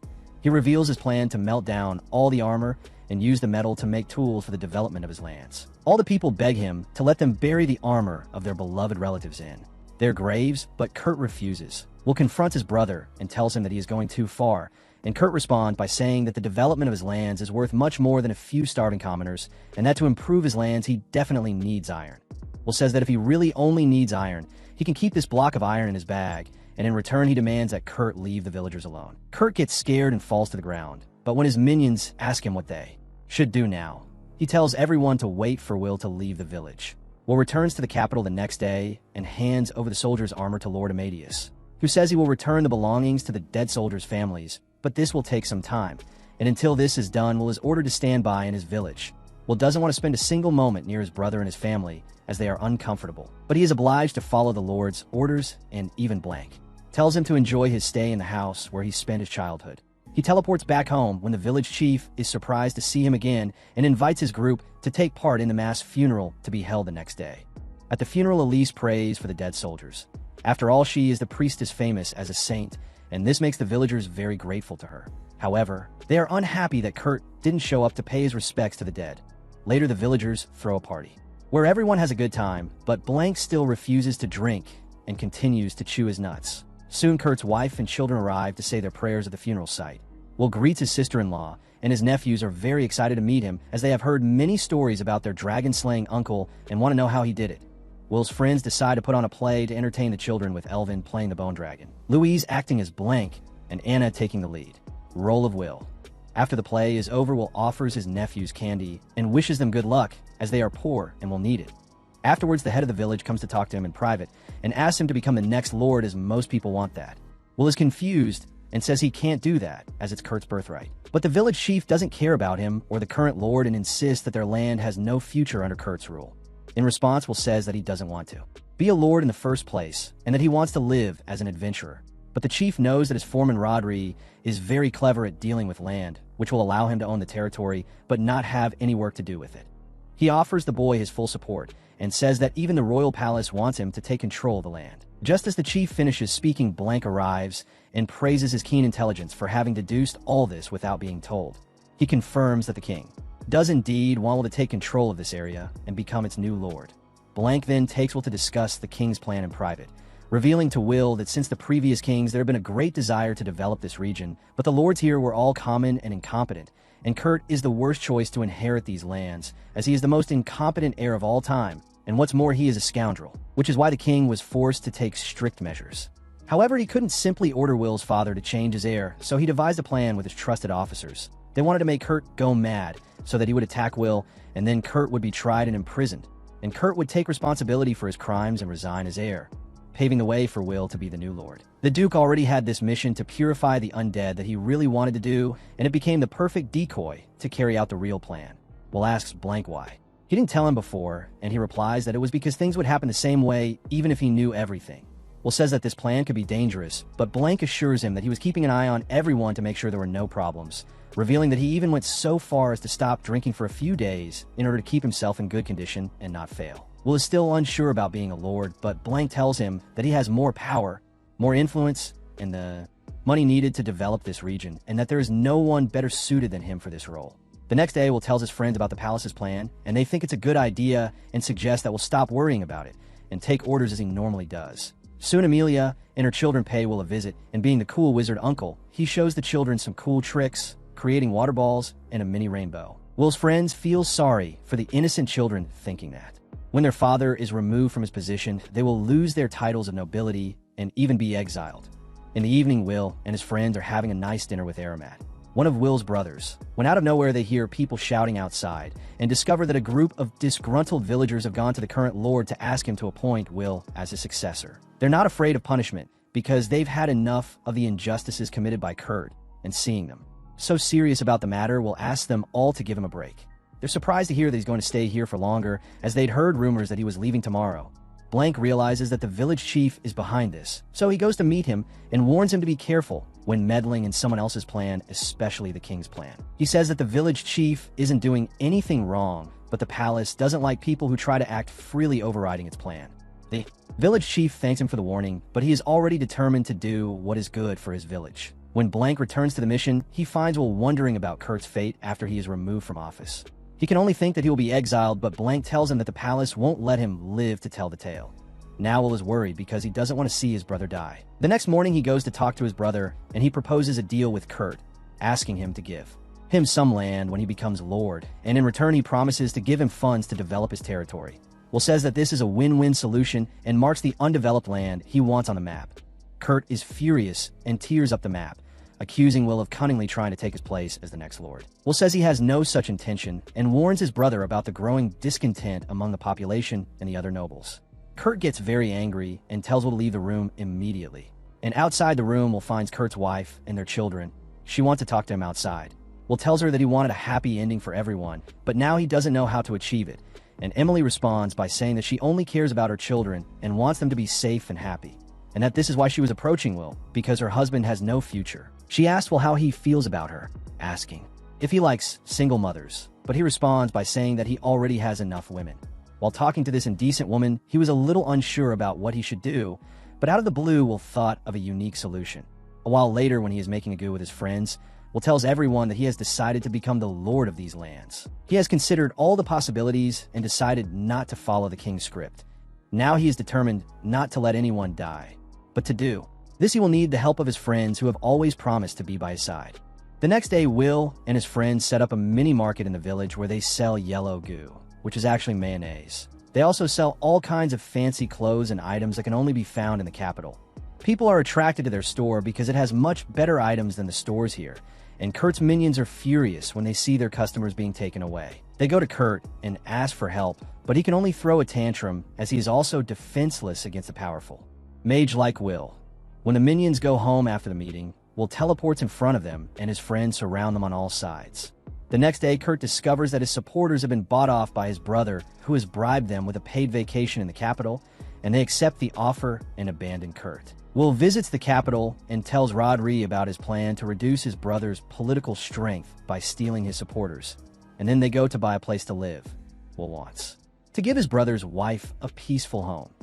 He reveals his plan to melt down all the armor and use the metal to make tools for the development of his lands. All the people beg him to let them bury the armor of their beloved relatives in their graves, but Kurt refuses. Will confronts his brother and tells him that he is going too far, and Kurt responds by saying that the development of his lands is worth much more than a few starving commoners, and that to improve his lands he definitely needs iron. Will says that if he really only needs iron, He can keep this block of iron in his bag, and in return he demands that Kurt leave the villagers alone. Kurt gets scared and falls to the ground, but when his minions ask him what they should do now, he tells everyone to wait for Will to leave the village. Will returns to the capital the next day and hands over the soldiers' armor to Lord Amadeus, who says he will return the belongings to the dead soldiers' families, but this will take some time, and until this is done, Will is ordered to stand by in his village. Will doesn't want to spend a single moment near his brother and his family, as they are uncomfortable, but he is obliged to follow the Lord's orders, and even Blank tells him to enjoy his stay in the house where he spent his childhood. He teleports back home when the village chief is surprised to see him again and invites his group to take part in the mass funeral to be held the next day. At the funeral, Elise prays for the dead soldiers. After all, she is the priestess famous as a saint, and this makes the villagers very grateful to her. However, they are unhappy that Kurt didn't show up to pay his respects to the dead. Later, the villagers throw a party, where everyone has a good time, but Blank still refuses to drink and continues to chew his nuts. Soon, Kurt's wife and children arrive to say their prayers at the funeral site. Will greets his sister-in-law, and his nephews are very excited to meet him as they have heard many stories about their dragon-slaying uncle and want to know how he did it. Will's friends decide to put on a play to entertain the children, with Elvin playing the bone dragon, Louise acting as Blank, and Anna taking the lead role of Will. After the play is over, Will offers his nephews candy and wishes them good luck, as they are poor and will need it. Afterwards, the head of the village comes to talk to him in private and asks him to become the next lord, as most people want that. Will is confused and says he can't do that, as it's Kurt's birthright. But the village chief doesn't care about him or the current lord and insists that their land has no future under Kurt's rule. In response, Will says that he doesn't want to be a lord in the first place and that he wants to live as an adventurer. But the chief knows that his foreman Rodri is very clever at dealing with land, which will allow him to own the territory but not have any work to do with it. He offers the boy his full support and says that even the royal palace wants him to take control of the land. Just as the chief finishes speaking, Blank arrives and praises his keen intelligence for having deduced all this without being told. He confirms that the king does indeed want Will to take control of this area and become its new lord. Blank then takes Will to discuss the king's plan in private, revealing to Will that since the previous kings there had been a great desire to develop this region, but the lords here were all common and incompetent, and Kurt is the worst choice to inherit these lands, as he is the most incompetent heir of all time, and what's more, he is a scoundrel, which is why the king was forced to take strict measures. However, he couldn't simply order Will's father to change his heir, so he devised a plan with his trusted officers. They wanted to make Kurt go mad so that he would attack Will, and then Kurt would be tried and imprisoned, and Kurt would take responsibility for his crimes and resign as heir, paving the way for Will to be the new lord. The Duke already had this mission to purify the undead that he really wanted to do, and it became the perfect decoy to carry out the real plan. Will asks Blank why. He didn't tell him before, and he replies that it was because things would happen the same way even if he knew everything. Will says that this plan could be dangerous, but Blank assures him that he was keeping an eye on everyone to make sure there were no problems, revealing that he even went so far as to stop drinking for a few days in order to keep himself in good condition and not fail. Will is still unsure about being a lord, but Blank tells him that he has more power, more influence, and the money needed to develop this region, and that there is no one better suited than him for this role. The next day, Will tells his friends about the palace's plan, and they think it's a good idea and suggest that Will stop worrying about it and take orders as he normally does. Soon, Amelia and her children pay Will a visit, and being the cool wizard uncle, he shows the children some cool tricks, creating water balls and a mini rainbow. Will's friends feel sorry for the innocent children, thinking that when their father is removed from his position, they will lose their titles of nobility and even be exiled. In the evening, Will and his friends are having a nice dinner with Aramat, one of Will's brothers, when out of nowhere they hear people shouting outside and discover that a group of disgruntled villagers have gone to the current lord to ask him to appoint Will as his successor. They're not afraid of punishment because they've had enough of the injustices committed by Kurt, and seeing them so serious about the matter, Will ask them all to give him a break. They're surprised to hear that he's going to stay here for longer, as they'd heard rumors that he was leaving tomorrow. Blank realizes that the village chief is behind this, so he goes to meet him and warns him to be careful when meddling in someone else's plan, especially the king's plan. He says that the village chief isn't doing anything wrong, but the palace doesn't like people who try to act freely overriding its plan. The village chief thanks him for the warning, but he is already determined to do what is good for his village. When Blank returns to the mission, he finds Will wondering about Kurt's fate after he is removed from office. He can only think that he will be exiled, but Blank tells him that the palace won't let him live to tell the tale. Now Will is worried because he doesn't want to see his brother die. The next morning, he goes to talk to his brother, and he proposes a deal with Kurt, asking him to give him some land when he becomes lord, and in return he promises to give him funds to develop his territory. Will says that this is a win-win solution and marks the undeveloped land he wants on the map. Kurt is furious and tears up the map, accusing Will of cunningly trying to take his place as the next lord. Will says he has no such intention and warns his brother about the growing discontent among the population and the other nobles. Kurt gets very angry and tells Will to leave the room immediately. And outside the room, Will finds Kurt's wife and their children. She wants to talk to him outside. Will tells her that he wanted a happy ending for everyone, but now he doesn't know how to achieve it. And Emily responds by saying that she only cares about her children and wants them to be safe and happy. And that this is why she was approaching Will, because her husband has no future. She asks Will how he feels about her, asking if he likes single mothers, but he responds by saying that he already has enough women. While talking to this indecent woman, he was a little unsure about what he should do, but out of the blue, Will thought of a unique solution. A while later, when he is making a go with his friends, Will tells everyone that he has decided to become the lord of these lands. He has considered all the possibilities and decided not to follow the king's script. Now he is determined not to let anyone die, but to do this he will need the help of his friends who have always promised to be by his side. The next day, Will and his friends set up a mini market in the village where they sell yellow goo, which is actually mayonnaise. They also sell all kinds of fancy clothes and items that can only be found in the capital. People are attracted to their store because it has much better items than the stores here, and Kurt's minions are furious when they see their customers being taken away. They go to Kurt and ask for help, but he can only throw a tantrum as he is also defenseless against the powerful. Mage like Will. When the minions go home after the meeting, Will teleports in front of them and his friends surround them on all sides. The next day, Kurt discovers that his supporters have been bought off by his brother, who has bribed them with a paid vacation in the capital, and they accept the offer and abandon Kurt. Will visits the capital and tells Rodri about his plan to reduce his brother's political strength by stealing his supporters, and then they go to buy a place to live. Will wants to give his brother's wife a peaceful home.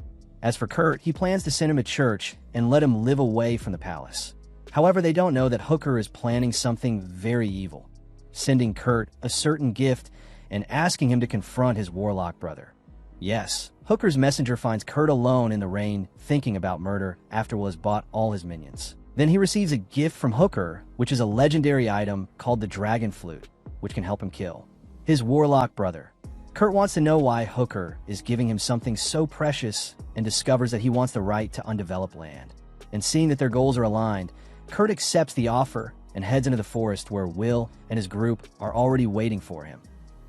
As for Kurt, he plans to send him to church and let him live away from the palace. However, they don't know that Hooker is planning something very evil, sending Kurt a certain gift and asking him to confront his warlock brother. Yes, Hooker's messenger finds Kurt alone in the rain thinking about murder after Will has bought all his minions. Then he receives a gift from Hooker, which is a legendary item called the Dragon Flute, which can help him kill his warlock brother. Kurt wants to know why Hooker is giving him something so precious and discovers that he wants the right to undeveloped land. And seeing that their goals are aligned, Kurt accepts the offer and heads into the forest where Will and his group are already waiting for him.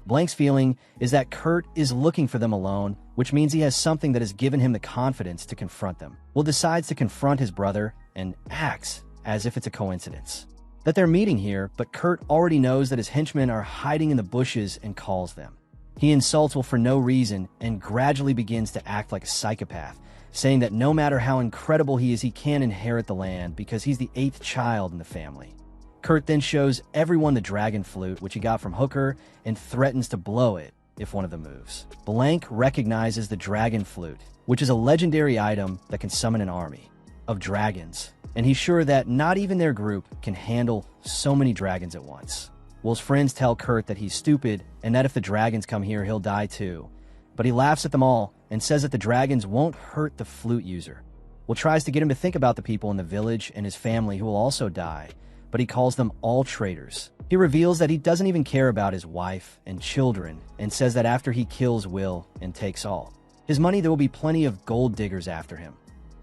Blank's feeling is that Kurt is looking for them alone, which means he has something that has given him the confidence to confront them. Will decides to confront his brother and acts as if it's a coincidence that they're meeting here, but Kurt already knows that his henchmen are hiding in the bushes and calls them. He insults Will for no reason and gradually begins to act like a psychopath, saying that no matter how incredible he is, he can't inherit the land because he's the 8th child in the family. Kurt then shows everyone the dragon flute, which he got from Hooker, and threatens to blow it if one of them moves. Blank recognizes the dragon flute, which is a legendary item that can summon an army of dragons, and he's sure that not even their group can handle so many dragons at once. Will's friends tell Kurt that he's stupid and that if the dragons come here, he'll die too. But he laughs at them all and says that the dragons won't hurt the flute user. Will tries to get him to think about the people in the village and his family who will also die, but he calls them all traitors. He reveals that he doesn't even care about his wife and children and says that after he kills Will and takes all his money, there will be plenty of gold diggers after him.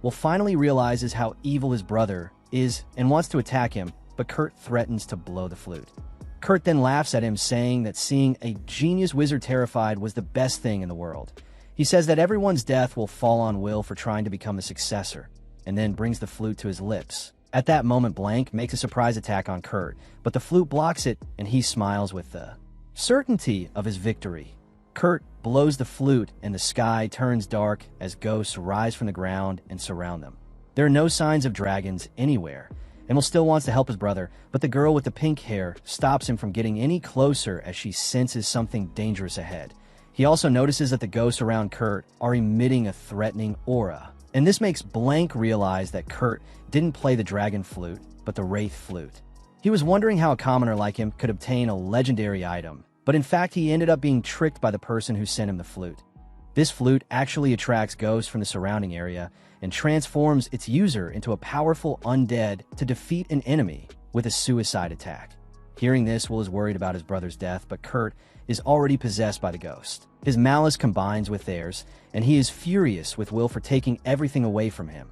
Will finally realizes how evil his brother is and wants to attack him, but Kurt threatens to blow the flute. Kurt then laughs at him, saying that seeing a genius wizard terrified was the best thing in the world. He says that everyone's death will fall on Will for trying to become the successor, and then brings the flute to his lips. At that moment, Blank makes a surprise attack on Kurt, but the flute blocks it, and he smiles with the certainty of his victory. Kurt blows the flute, and the sky turns dark as ghosts rise from the ground and surround them. There are no signs of dragons anywhere, and Will still wants to help his brother, but the girl with the pink hair stops him from getting any closer as she senses something dangerous ahead. He also notices that the ghosts around Kurt are emitting a threatening aura, and this makes Blank realize that Kurt didn't play the dragon flute, but the wraith flute. He was wondering how a commoner like him could obtain a legendary item, but in fact he ended up being tricked by the person who sent him the flute. This flute actually attracts ghosts from the surrounding area and transforms its user into a powerful undead to defeat an enemy with a suicide attack. Hearing this, Will is worried about his brother's death, but Kurt is already possessed by the ghost. His malice combines with theirs, and he is furious with Will for taking everything away from him.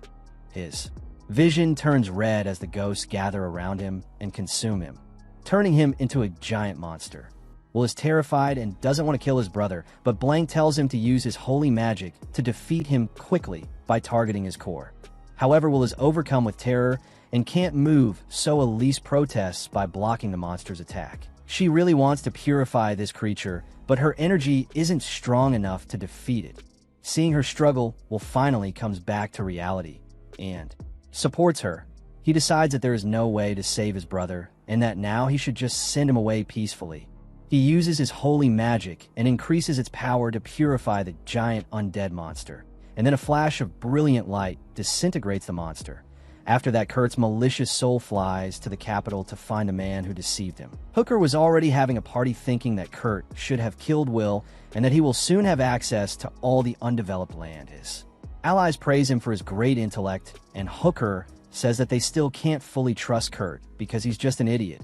His vision turns red as the ghosts gather around him and consume him, turning him into a giant monster. Will is terrified and doesn't want to kill his brother, but Blank tells him to use his holy magic to defeat him quickly by targeting his core. However, Will is overcome with terror and can't move, so Elise protests by blocking the monster's attack. She really wants to purify this creature, but her energy isn't strong enough to defeat it. Seeing her struggle, Will finally comes back to reality and supports her. He decides that there is no way to save his brother and that now he should just send him away peacefully. He uses his holy magic and increases its power to purify the giant undead monster, and then a flash of brilliant light disintegrates the monster. After that, Kurt's malicious soul flies to the capital to find a man who deceived him. Hooker was already having a party thinking that Kurt should have killed Will and that he will soon have access to all the undeveloped land. His allies praise him for his great intellect, and Hooker says that they still can't fully trust Kurt because he's just an idiot.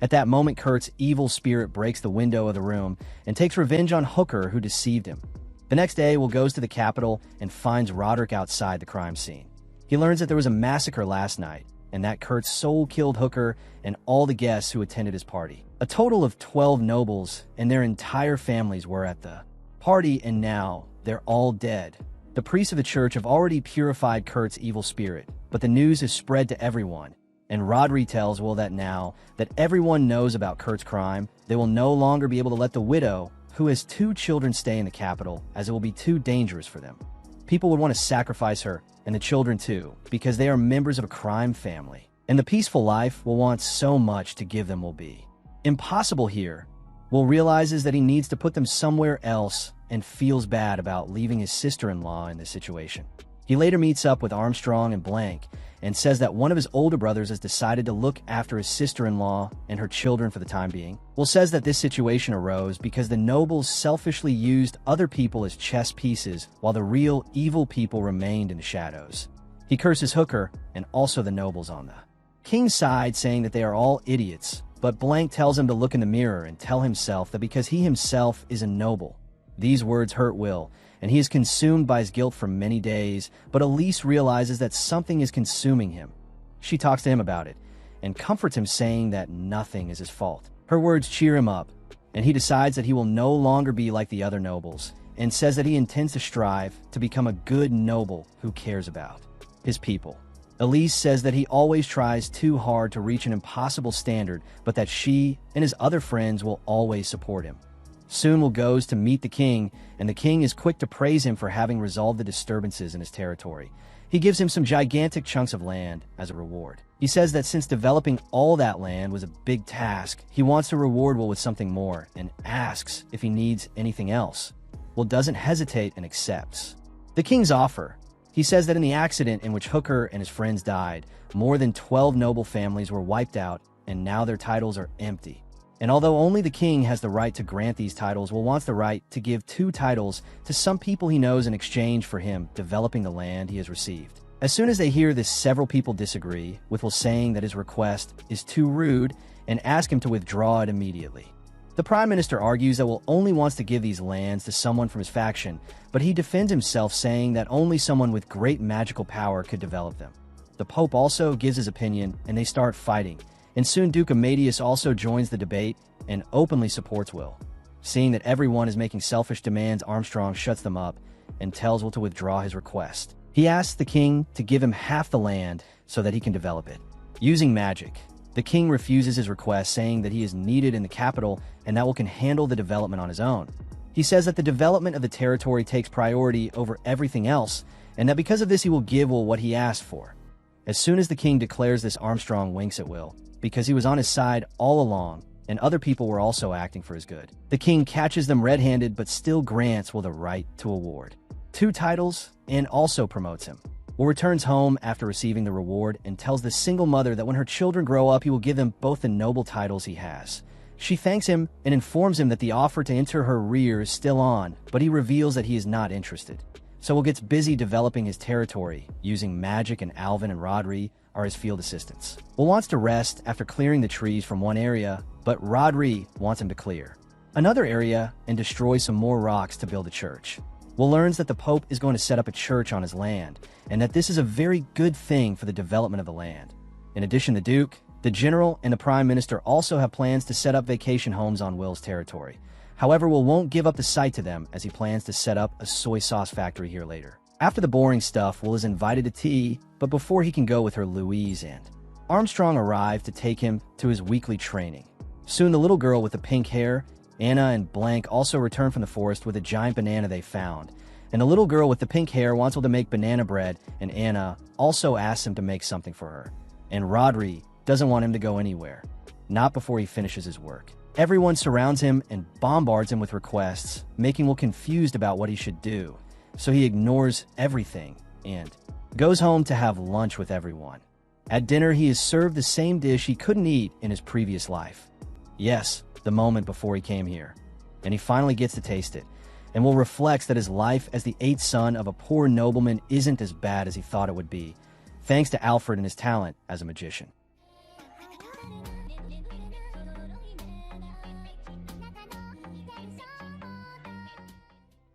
At that moment, Kurt's evil spirit breaks the window of the room and takes revenge on Hooker, who deceived him. The next day, Will goes to the capital and finds Roderick outside the crime scene. He learns that there was a massacre last night and that Kurt's soul killed Hooker and all the guests who attended his party. A total of 12 nobles and their entire families were at the party, and now they're all dead. The priests of the church have already purified Kurt's evil spirit, but the news is spread to everyone, and Rodri tells Will that now that everyone knows about Kurt's crime, they will no longer be able to let the widow, who has 2 children, stay in the capital, as it will be too dangerous for them. People would want to sacrifice her, and the children too, because they are members of a crime family, and the peaceful life Will wants so much to give them will be impossible here. Will realizes that he needs to put them somewhere else and feels bad about leaving his sister-in-law in this situation. He later meets up with Armstrong and Blank and says that one of his older brothers has decided to look after his sister-in-law and her children for the time being. Will says that this situation arose because the nobles selfishly used other people as chess pieces while the real evil people remained in the shadows. He curses Hooker and also the nobles on the king's side, saying that they are all idiots, but Blank tells him to look in the mirror and tell himself that because he himself is a noble. These words hurt Will, and he is consumed by his guilt for many days, but Elise realizes that something is consuming him. She talks to him about it and comforts him, saying that nothing is his fault. Her words cheer him up, and he decides that he will no longer be like the other nobles, and says that he intends to strive to become a good noble who cares about his people. Elise says that he always tries too hard to reach an impossible standard, but that she and his other friends will always support him. Soon Will goes to meet the king, and the king is quick to praise him for having resolved the disturbances in his territory. He gives him some gigantic chunks of land as a reward. He says that since developing all that land was a big task, he wants to reward Will with something more, and asks if he needs anything else. Will doesn't hesitate and accepts the king's offer. He says that in the accident in which Hooker and his friends died, more than 12 noble families were wiped out, and now their titles are empty. And although only the king has the right to grant these titles, Will wants the right to give 2 titles to some people he knows in exchange for him developing the land he has received. As soon as they hear this, several people disagree, with Will saying that his request is too rude and ask him to withdraw it immediately. The prime minister argues that Will only wants to give these lands to someone from his faction, but he defends himself, saying that only someone with great magical power could develop them. The pope also gives his opinion, and they start fighting. And soon Duke Amadeus also joins the debate and openly supports Will. Seeing that everyone is making selfish demands, Armstrong shuts them up and tells Will to withdraw his request. He asks the king to give him half the land so that he can develop it using magic. The king refuses his request, saying that he is needed in the capital and that Will can handle the development on his own. He says that the development of the territory takes priority over everything else, and that because of this he will give Will what he asked for. As soon as the king declares this, Armstrong winks at Will, because he was on his side all along, and other people were also acting for his good. The king catches them red-handed, but still grants Will the right to award 2 titles and also promotes him. Will returns home after receiving the reward and tells the single mother that when her children grow up, he will give them both the noble titles he has. She thanks him and informs him that the offer to enter her rear is still on, but he reveals that he is not interested. So Will gets busy developing his territory, using magic, and Alvin and Rodri are his field assistants. Will wants to rest after clearing the trees from one area, but Rodri wants him to clear another area and destroy some more rocks to build a church. Will learns that the Pope is going to set up a church on his land, and that this is a very good thing for the development of the land. In addition, the Duke, the General, and the Prime Minister also have plans to set up vacation homes on Will's territory. However, Will won't give up the site to them as he plans to set up a soy sauce factory here later. After the boring stuff, Will is invited to tea, but before he can go with her, Louise and Armstrong arrive to take him to his weekly training. Soon, the little girl with the pink hair, Anna, and Blank also return from the forest with a giant banana they found. And the little girl with the pink hair wants Will to make banana bread, and Anna also asks him to make something for her. And Rodri doesn't want him to go anywhere, not before he finishes his work. Everyone surrounds him and bombards him with requests, making Will confused about what he should do. So he ignores everything and goes home to have lunch with everyone. At dinner, he is served the same dish he couldn't eat in his previous life. Yes, the moment before he came here. And he finally gets to taste it, and Will reflects that his life as the 8th son of a poor nobleman isn't as bad as he thought it would be, thanks to Alfred and his talent as a magician.